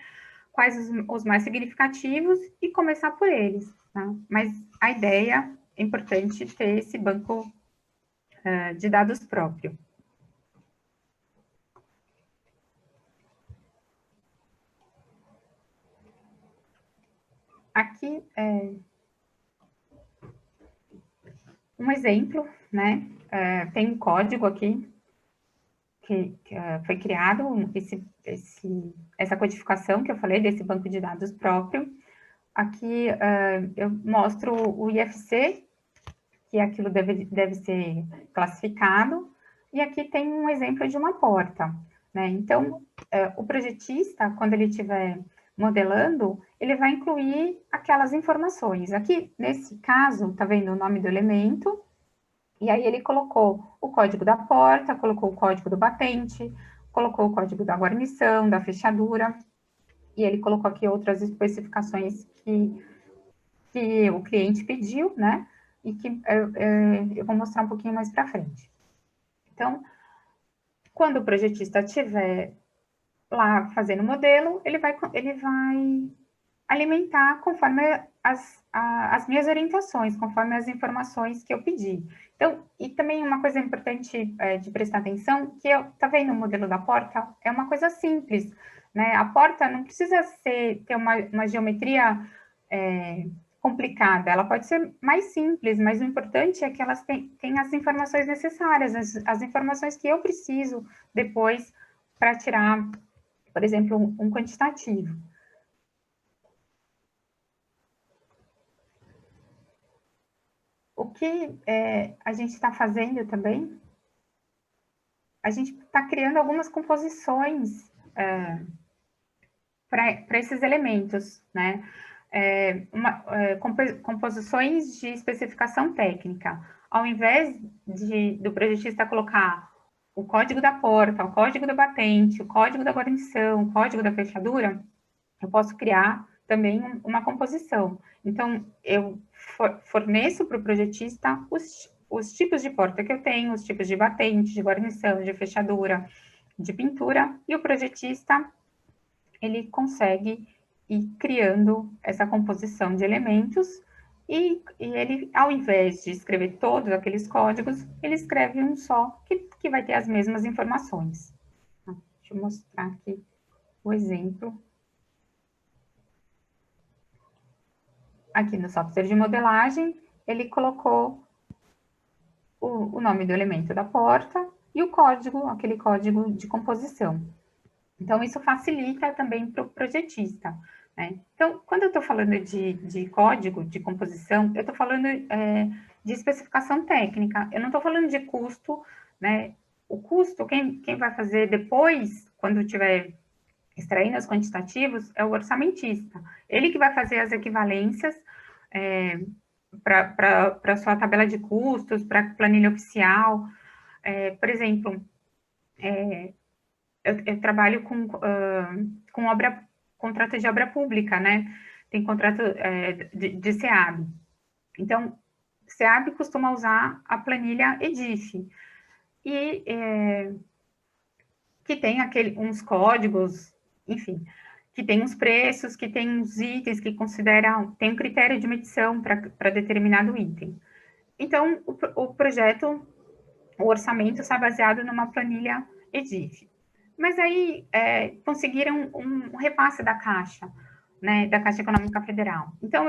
quais os mais significativos e começar por eles, tá? Mas a ideia é importante ter esse banco de dados próprio. Aqui é um exemplo, né? Tem um código aqui que foi criado, essa codificação que eu falei desse banco de dados próprio. Aqui eu mostro o IFC, que aquilo deve ser classificado, e aqui tem um exemplo de uma porta, né? Então, o projetista, quando ele estiver modelando, ele vai incluir aquelas informações. Aqui, nesse caso, tá vendo o nome do elemento, e aí ele colocou o código da porta, colocou o código do batente, colocou o código da guarnição, da fechadura, e ele colocou aqui outras especificações que o cliente pediu, né? E que eu vou mostrar um pouquinho mais para frente. Então, quando o projetista estiver lá fazendo o modelo, ele vai alimentar conforme as minhas orientações, conforme as informações que eu pedi. Então, e também uma coisa importante de prestar atenção, que tá vendo o modelo da porta? É uma coisa simples, né? A porta não precisa ter uma geometria complicada, ela pode ser mais simples, mas o importante é que elas têm as informações necessárias, as informações que eu preciso depois para tirar, por exemplo, um quantitativo. O que a gente está fazendo também, a gente está criando algumas composições para esses elementos, né? Composições de especificação técnica. Ao invés do projetista colocar o código da porta, o código da batente, o código da guarnição, o código da fechadura, eu posso criar também uma composição. Então, eu forneço para o projetista os tipos de porta que eu tenho, os tipos de batente, de guarnição, de fechadura, de pintura, e o projetista, ele consegue ir criando essa composição de elementos, e ele, ao invés de escrever todos aqueles códigos, ele escreve um só, que vai ter as mesmas informações. Deixa eu mostrar aqui o exemplo. Aqui no software de modelagem, ele colocou o nome do elemento da porta e o código, aquele código de composição. Então, isso facilita também para o projetista, né? Então, quando eu estou falando de código, de composição, eu estou falando de especificação técnica, eu não estou falando de custo, né? O custo, quem vai fazer depois, quando tiver extraindo os quantitativos, é o orçamentista. Ele que vai fazer as equivalências para a sua tabela de custos, para a planilha oficial. Por exemplo, eu trabalho com contrato de obra pública, né? Tem contrato de SEAB. Então, SEAB costuma usar a planilha EDIF, e que tem uns códigos, enfim, que tem uns preços, que tem uns itens que consideram, tem um critério de medição para determinado item. Então, o projeto, o orçamento está baseado numa planilha EDIF. Mas aí conseguiram um repasse da Caixa, né, da Caixa Econômica Federal. Então,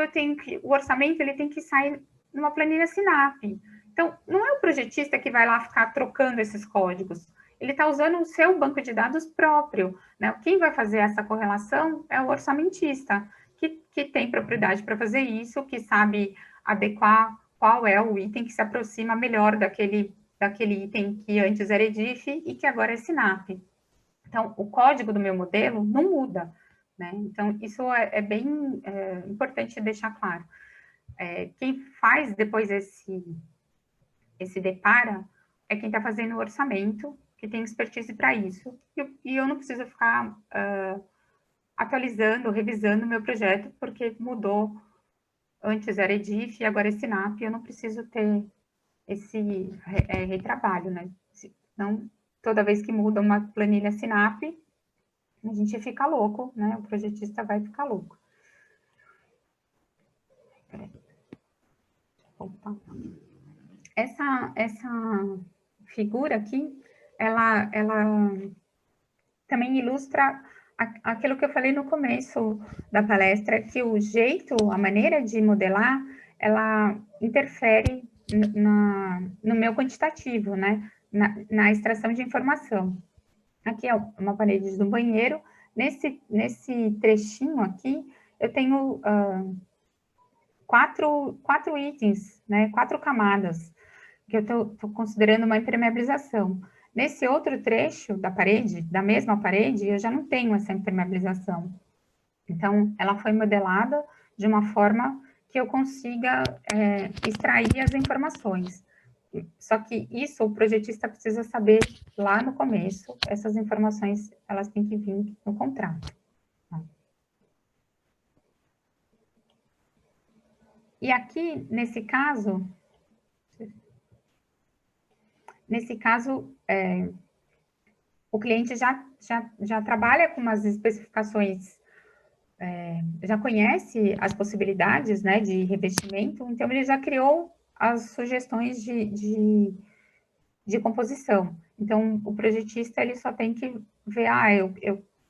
o orçamento ele tem que sair numa planilha SINAP. Então, não é o projetista que vai lá ficar trocando esses códigos. Ele está usando o seu banco de dados próprio, né? Quem vai fazer essa correlação é o orçamentista, que tem propriedade para fazer isso, que sabe adequar qual é o item que se aproxima melhor daquele item que antes era EDIF e que agora é SINAP. Então, o código do meu modelo não muda, né? Então, isso é bem importante deixar claro. Quem faz depois esse depara é quem está fazendo o orçamento, que tem expertise para isso, e eu não preciso ficar atualizando, revisando o meu projeto, porque mudou, antes era EDIF e agora é SINAP, e eu não preciso ter esse retrabalho, né? Então, toda vez que muda uma planilha SINAP, a gente fica louco, né? O projetista vai ficar louco. Opa. Essa figura aqui, ela também ilustra aquilo que eu falei no começo da palestra, que o jeito, a maneira de modelar, ela interfere no meu quantitativo, né? Na extração de informação. Aqui é uma parede do banheiro. Nesse trechinho aqui, eu tenho quatro itens, né? 4 camadas, que eu estou considerando uma impermeabilização. Nesse outro trecho da parede, da mesma parede, eu já não tenho essa impermeabilização. Então, ela foi modelada de uma forma que eu consiga extrair as informações. Só que isso o projetista precisa saber lá no começo, essas informações, elas têm que vir no contrato. E aqui, nesse caso, o cliente já trabalha com umas especificações, já conhece as possibilidades, né, de revestimento, então ele já criou as sugestões de composição. Então, o projetista, ele só tem que ver,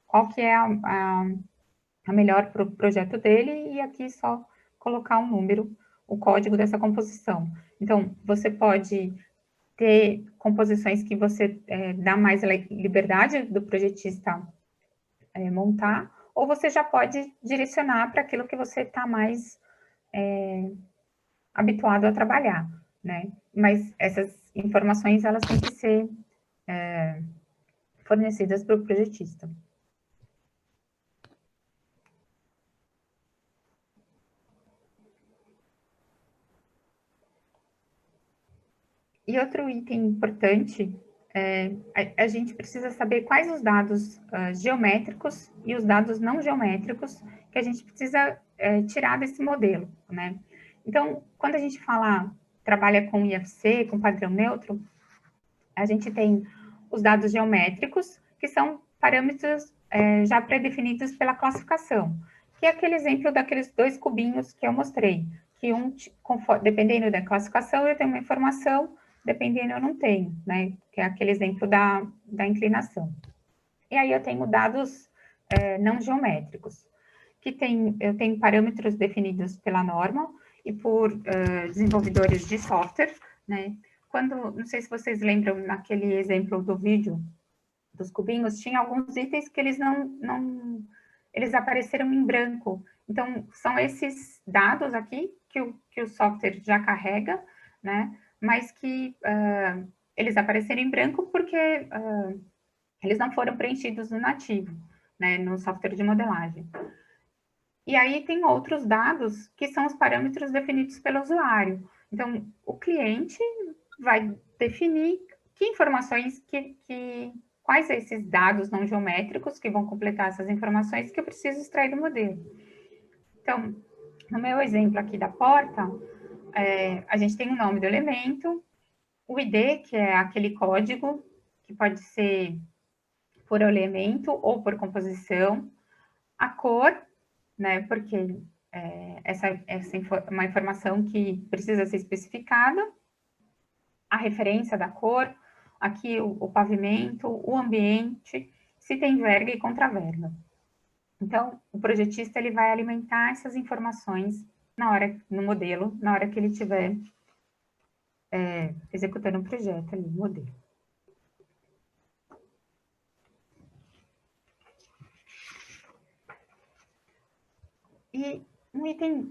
qual que é a a melhor para o projeto dele, e aqui só colocar um número, o código dessa composição. Então, você pode ter composições que você dá mais liberdade do projetista montar, ou você já pode direcionar para aquilo que você está mais habituado a trabalhar, né? Mas essas informações, elas têm que ser fornecidas para o projetista. E outro item importante, a gente precisa saber quais os dados geométricos e os dados não geométricos que a gente precisa tirar desse modelo, né? Então, quando a gente trabalha com IFC, com padrão neutro, a gente tem os dados geométricos, que são parâmetros já pré-definidos pela classificação, que é aquele exemplo daqueles 2 cubinhos que eu mostrei, que dependendo da classificação, eu tenho uma informação, dependendo eu não tenho, né? Que é aquele exemplo da inclinação. E aí eu tenho dados não geométricos, eu tenho parâmetros definidos pela norma e por desenvolvedores de software, né? Não sei se vocês lembram, naquele exemplo do vídeo dos cubinhos, tinha alguns itens que eles eles apareceram em branco. Então, são esses dados aqui que o software já carrega, né? Mas que eles apareceram em branco porque eles não foram preenchidos no nativo, né? No software de modelagem. E aí tem outros dados que são os parâmetros definidos pelo usuário. Então, o cliente vai definir que informações, quais esses dados não geométricos que vão completar essas informações que eu preciso extrair do modelo. Então, no meu exemplo aqui da porta, a gente tem o nome do elemento, o ID, que é aquele código, que pode ser por elemento ou por composição, a cor, né, porque essa é uma informação que precisa ser especificada, a referência da cor, aqui o pavimento, o ambiente, se tem verga e contraverga. Então, o projetista ele vai alimentar essas informações no modelo, na hora que ele estiver executando o projeto ali, o modelo. E um item,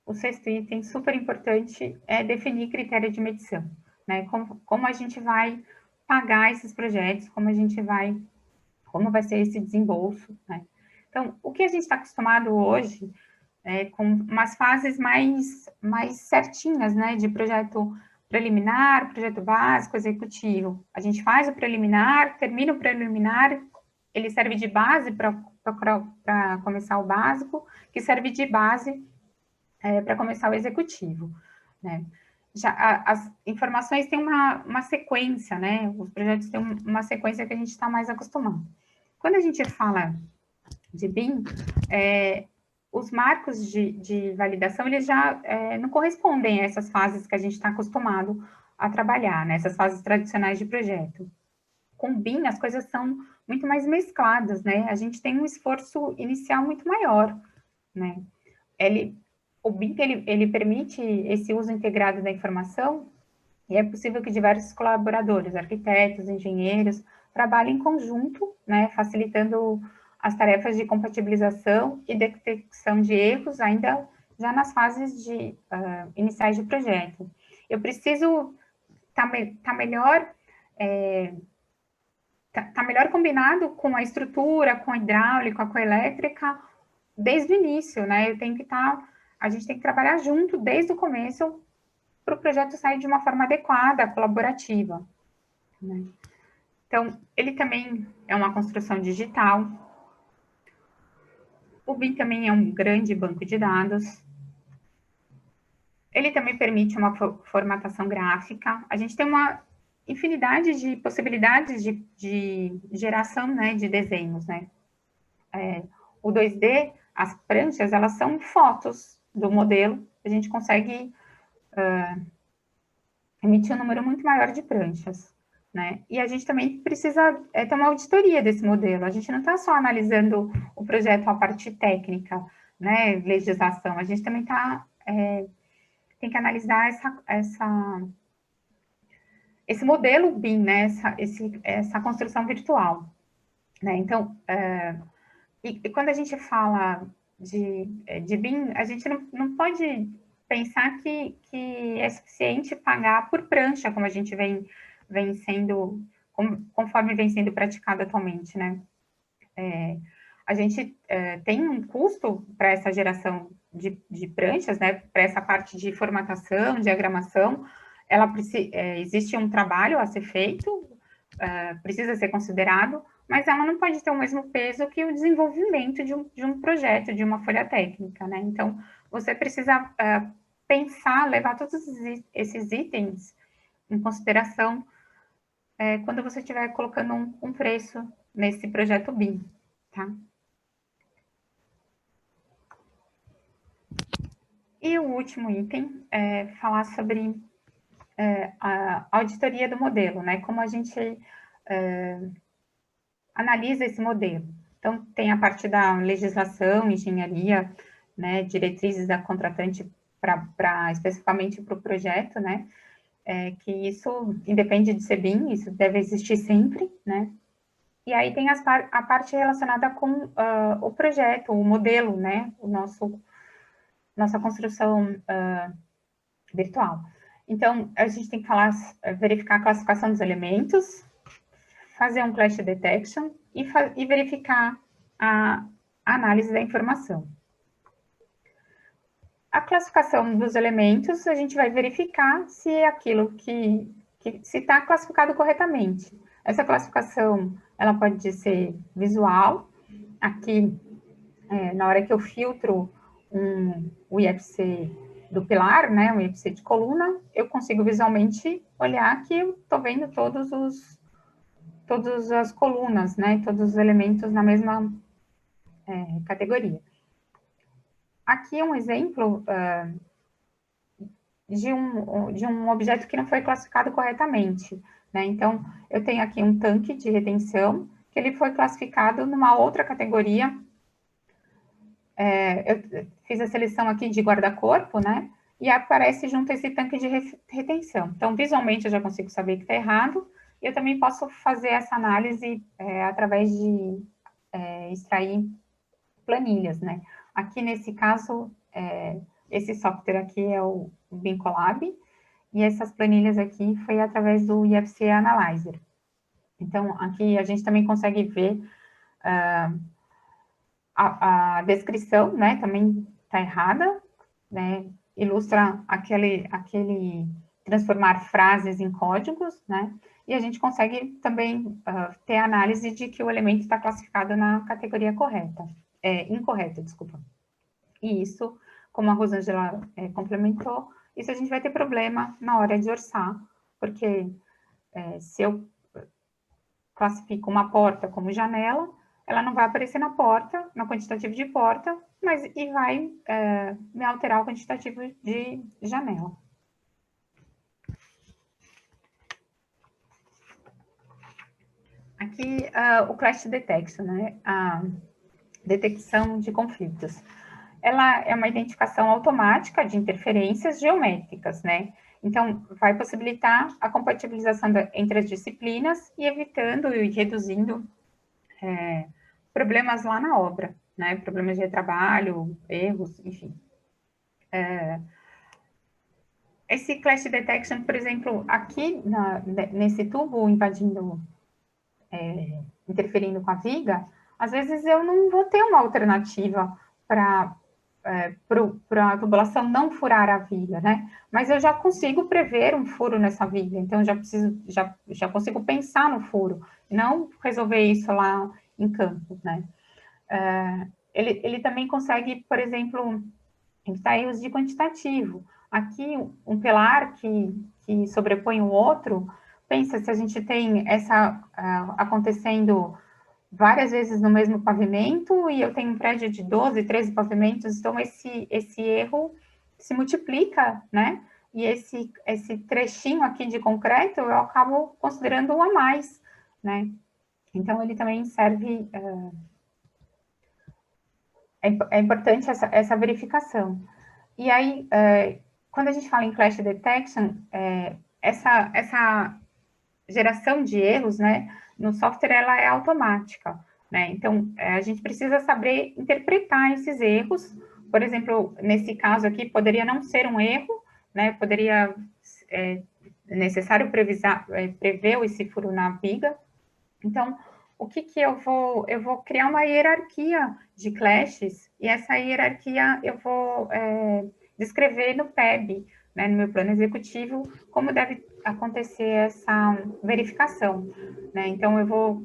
o 6º item super importante é definir critério de medição, né? Como a gente vai pagar esses projetos, como vai ser esse desembolso, né? Então, o que a gente está acostumado hoje com umas fases mais certinhas, né? De projeto preliminar, projeto básico, executivo. A gente faz o preliminar, termina o preliminar, ele serve de base para começar o básico, que serve de base para começar o executivo, né? As informações têm uma sequência, né? Os projetos têm uma sequência que a gente está mais acostumado. Quando a gente fala de BIM, os marcos de validação, eles já não correspondem a essas fases que a gente está acostumado a trabalhar, né? Essas fases tradicionais de projeto. Com BIM, as coisas são muito mais mescladas, né? A gente tem um esforço inicial muito maior, né? O BIM, ele permite esse uso integrado da informação, e é possível que diversos colaboradores, arquitetos, engenheiros, trabalhem em conjunto, né, facilitando as tarefas de compatibilização e detecção de erros, ainda já nas fases iniciais de projeto. Eu preciso tá melhor combinado com a estrutura, com a hidráulica, com a elétrica, desde o início, né? A gente tem que trabalhar junto desde o começo para o projeto sair de uma forma adequada, colaborativa, né? Então, ele também é uma construção digital. O BIM também é um grande banco de dados. Ele também permite uma formatação gráfica. A gente tem uma infinidade de possibilidades de geração, né, de desenhos, né? O 2D, as pranchas, elas são fotos do modelo. A gente consegue emitir um número muito maior de pranchas. né? E a gente também precisa ter uma auditoria desse modelo. A gente não está só analisando o projeto, a parte técnica, né, legislação, a gente também tem que analisar esse modelo BIM, né, essa construção virtual, né? Então, e quando a gente fala de BIM, a gente não pode pensar que é suficiente pagar por prancha, como a gente vem sendo, conforme vem sendo praticado atualmente, né? A gente tem um custo para essa geração de pranchas, né? Para essa parte de formatação, diagramação, existe um trabalho a ser feito, precisa ser considerado, mas ela não pode ter o mesmo peso que o desenvolvimento de um projeto, de uma folha técnica, né? Então, você precisa pensar, levar todos esses itens em consideração quando você estiver colocando um preço nesse projeto BIM, tá? E o último item é falar sobre a auditoria do modelo, né? Como a gente analisa esse modelo. Então, tem a parte da legislação, engenharia, né, diretrizes da contratante especificamente para o projeto, né? Que isso independe de ser BIM, isso deve existir sempre, né? E aí tem a parte relacionada com o projeto, o modelo, né? Nossa construção virtual. Então, a gente tem que verificar a classificação dos elementos, fazer um clash detection e verificar a análise da informação. A classificação dos elementos, a gente vai verificar se é aquilo se está classificado corretamente. Essa classificação, ela pode ser visual. Aqui, na hora que eu filtro o IFC do pilar, né, o IFC de coluna, eu consigo visualmente olhar que eu estou vendo todas as colunas, né, todos os elementos na mesma categoria. Aqui é um exemplo de um objeto que não foi classificado corretamente, né? Então, eu tenho aqui um tanque de retenção, que ele foi classificado numa outra categoria. Eu fiz a seleção aqui de guarda-corpo, né? E aparece junto a esse tanque de retenção. Então, visualmente, eu já consigo saber que está errado, e eu também posso fazer essa análise através de extrair planilhas, né? Aqui, nesse caso, esse software aqui é o BIM Collab, e essas planilhas aqui foi através do IFC Analyzer. Então, aqui a gente também consegue ver a descrição, né, também está errada, né, ilustra aquele transformar frases em códigos, né, e a gente consegue também ter a análise de que o elemento está classificado na categoria incorreta, desculpa. E isso, como a Rosângela complementou, isso a gente vai ter problema na hora de orçar, porque se eu classifico uma porta como janela, ela não vai aparecer na porta, no quantitativo de porta, e vai me alterar o quantitativo de janela. Aqui, o Clash Detection, né? A detecção de conflitos. Ela é uma identificação automática de interferências geométricas, né? Então, vai possibilitar a compatibilização entre as disciplinas e evitando e reduzindo problemas lá na obra, né? Problemas de retrabalho, erros, enfim. Esse Clash Detection, por exemplo, aqui nesse tubo invadindo, interferindo com a viga, às vezes eu não vou ter uma alternativa para a tubulação não furar a viga, né? Mas eu já consigo prever um furo nessa viga, então já consigo pensar no furo, não resolver isso lá em campo, né? Ele também consegue, por exemplo, evitar erros de quantitativo. Aqui, um pilar que sobrepõe o outro, pensa se a gente tem acontecendo várias vezes no mesmo pavimento, e eu tenho um prédio de 12, 13 pavimentos, então esse erro se multiplica, né, e esse trechinho aqui de concreto eu acabo considerando um a mais, né? Então, ele também serve... É importante essa verificação. E aí, quando a gente fala em clash detection, essa geração de erros, né, no software, ela é automática, né? Então, a gente precisa saber interpretar esses erros. Por exemplo, nesse caso aqui, poderia não ser um erro, né? Poderia necessário prever esse furo na viga. Então, o que eu vou criar uma hierarquia de clashes, e essa hierarquia eu vou descrever no PEB, né, no meu plano executivo, como deve acontecer essa verificação, né? Então, eu vou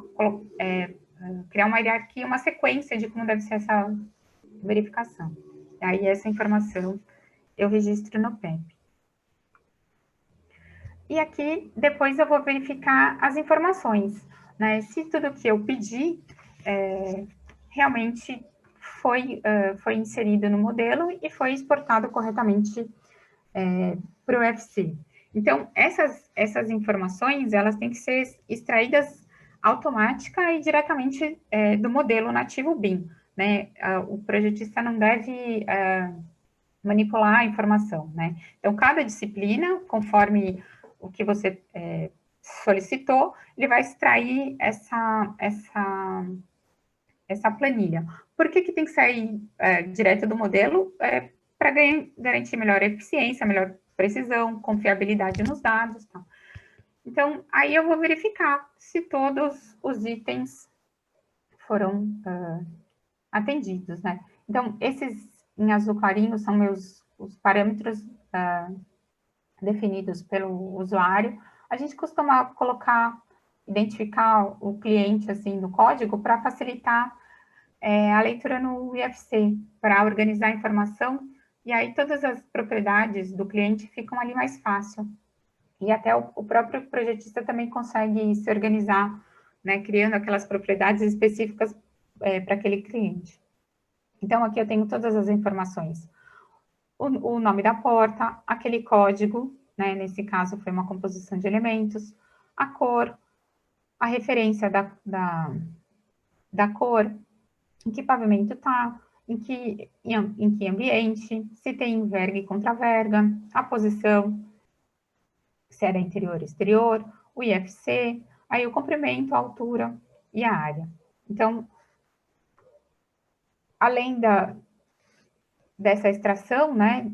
criar uma hierarquia, uma sequência de como deve ser essa verificação. E aí, essa informação eu registro no PEB. E aqui, depois eu vou verificar as informações, né? Se tudo que eu pedi realmente foi inserido no modelo e foi exportado corretamente para o UFC. Então, essas informações, elas têm que ser extraídas automática e diretamente do modelo nativo BIM, né? O projetista não deve manipular a informação, né? Então, cada disciplina, conforme o que você solicitou, ele vai extrair essa planilha. Por que tem que sair direto do modelo? Para garantir melhor eficiência, melhor precisão, confiabilidade nos dados. Tá? Então, aí eu vou verificar se todos os itens foram atendidos, né? Então, esses em azul clarinho são os parâmetros definidos pelo usuário. A gente costuma identificar o cliente, assim, no código para facilitar a leitura no IFC, para organizar a informação, e aí todas as propriedades do cliente ficam ali mais fácil. E até o próprio projetista também consegue se organizar, né, criando aquelas propriedades específicas para aquele cliente. Então, aqui eu tenho todas as informações. O nome da porta, aquele código, né, nesse caso foi uma composição de elementos, a cor, a referência da cor, em que pavimento está, em que ambiente, se tem verga e contraverga, a posição, se era interior ou exterior, o IFC, aí o comprimento, a altura e a área. Então, além dessa extração, né,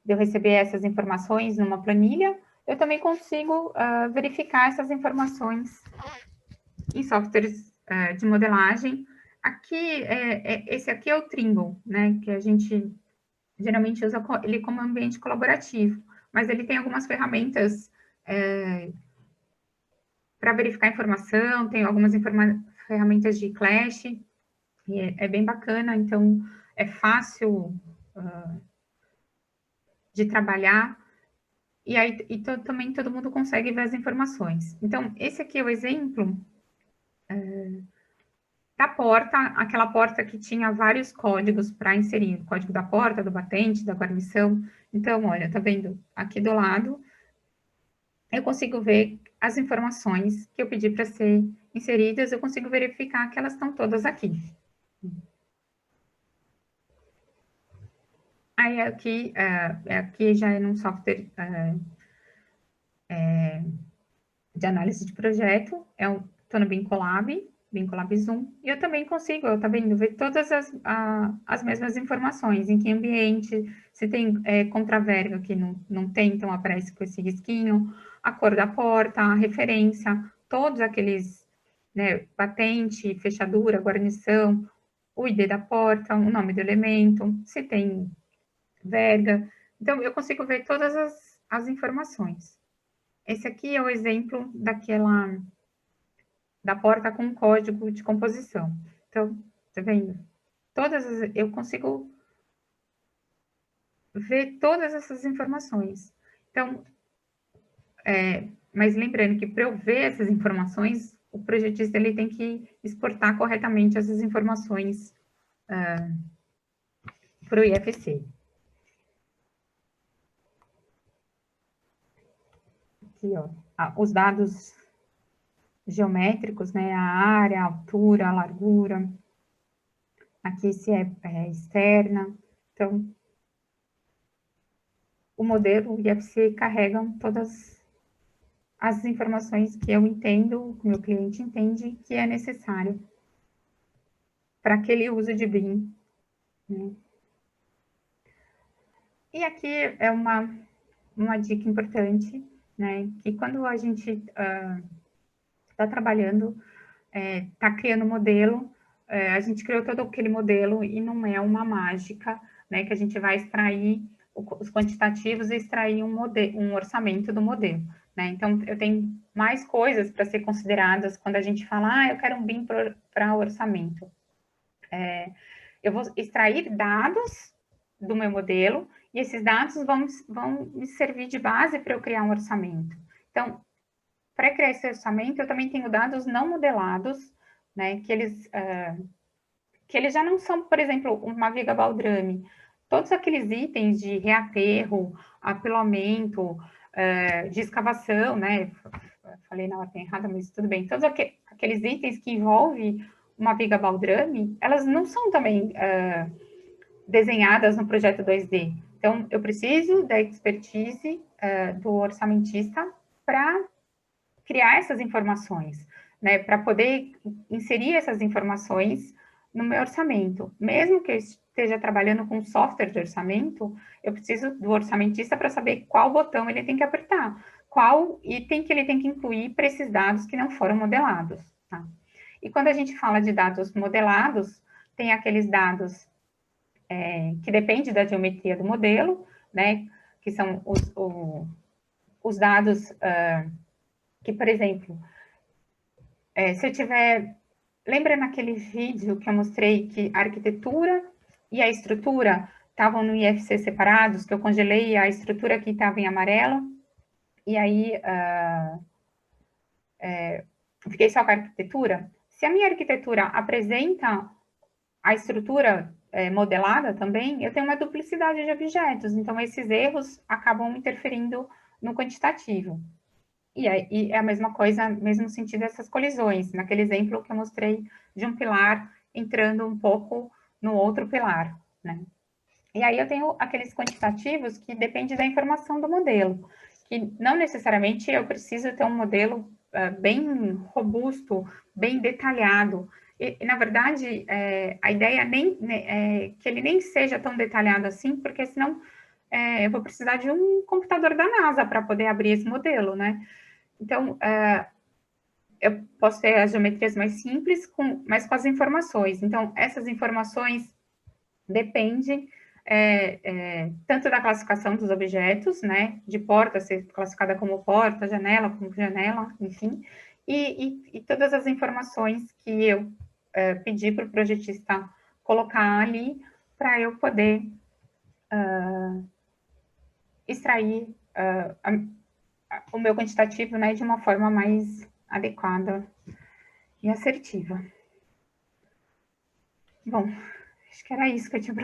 de eu receber essas informações numa planilha, eu também consigo verificar essas informações em softwares de modelagem. Aqui, esse aqui é o Trimble, né, que a gente geralmente usa ele como ambiente colaborativo, mas ele tem algumas ferramentas para verificar informação, tem algumas ferramentas de Clash, e é bem bacana, então é fácil de trabalhar, e aí também todo mundo consegue ver as informações. Então, esse aqui é o exemplo da porta, aquela porta que tinha vários códigos para inserir, o código da porta, do batente, da guarnição. Então, olha, tá vendo? Aqui do lado, eu consigo ver as informações que eu pedi para ser inseridas, eu consigo verificar que elas estão todas aqui. Aí, aqui já é num software de análise de projeto, estou no BIM Collab Zoom, e eu também consigo, tá vendo, ver todas as mesmas informações, em que ambiente, se tem contraverga que não tem, então aparece com esse risquinho, a cor da porta, a referência, todos aqueles, né, patente, fechadura, guarnição, o ID da porta, o nome do elemento, se tem verga, então eu consigo ver todas as informações. Esse aqui é o exemplo da porta com código de composição. Então, tá vendo? Eu consigo ver todas essas informações. Então, mas lembrando que para eu ver essas informações, o projetista ele tem que exportar corretamente essas informações para o IFC. aqui, ó, os dados geométricos, né, a área, a altura, a largura, aqui se é externa. Então, o modelo e o IFC carregam todas as informações que eu entendo, que o meu cliente entende que é necessário para aquele uso de BIM, né? E aqui é uma dica importante, né, que quando a gente está trabalhando, está criando modelo, a gente criou todo aquele modelo e não é uma mágica, né, que a gente vai extrair os quantitativos e extrair um orçamento do modelo, né? Então, eu tenho mais coisas para ser consideradas quando a gente fala, eu quero um BIM para orçamento. Eu vou extrair dados do meu modelo e esses dados vão me servir de base para eu criar um orçamento. Então, para criar esse orçamento, eu também tenho dados não modelados, né, que eles já não são, por exemplo, uma viga baldrame. Todos aqueles itens de reaterro, apilamento, de escavação, né, falei na ordem errada, mas tudo bem, todos aqueles itens que envolvem uma viga baldrame, elas não são também desenhadas no projeto 2D. Então, eu preciso da expertise do orçamentista para criar essas informações, né, para poder inserir essas informações no meu orçamento. Mesmo que eu esteja trabalhando com software de orçamento, eu preciso do orçamentista para saber qual botão ele tem que apertar, qual item que ele tem que incluir para esses dados que não foram modelados, tá? E quando a gente fala de dados modelados, tem aqueles dados que dependem da geometria do modelo, né, que são os dados que, por exemplo, se eu tiver... Lembra naquele vídeo que eu mostrei que a arquitetura e a estrutura estavam no IFC separados, que eu congelei a estrutura que estava em amarelo, e aí fiquei só com a arquitetura? Se a minha arquitetura apresenta a estrutura modelada também, eu tenho uma duplicidade de objetos, então esses erros acabam interferindo no quantitativo. E é a mesma coisa, mesmo sentido dessas colisões, naquele exemplo que eu mostrei de um pilar entrando um pouco no outro pilar, né? E aí eu tenho aqueles quantitativos que dependem da informação do modelo, que não necessariamente eu preciso ter um modelo bem robusto, bem detalhado. E na verdade, a ideia é que ele nem seja tão detalhado assim, porque senão eu vou precisar de um computador da NASA para poder abrir esse modelo, né? Então, eu posso ter as geometrias mais simples, mas com as informações. Então, essas informações dependem tanto da classificação dos objetos, né, de porta ser classificada como porta, janela como janela, enfim, e todas as informações que eu pedi para o projetista colocar ali, para eu poder extrair o meu quantitativo, né, de uma forma mais adequada e assertiva. Bom, acho que era isso que eu tinha para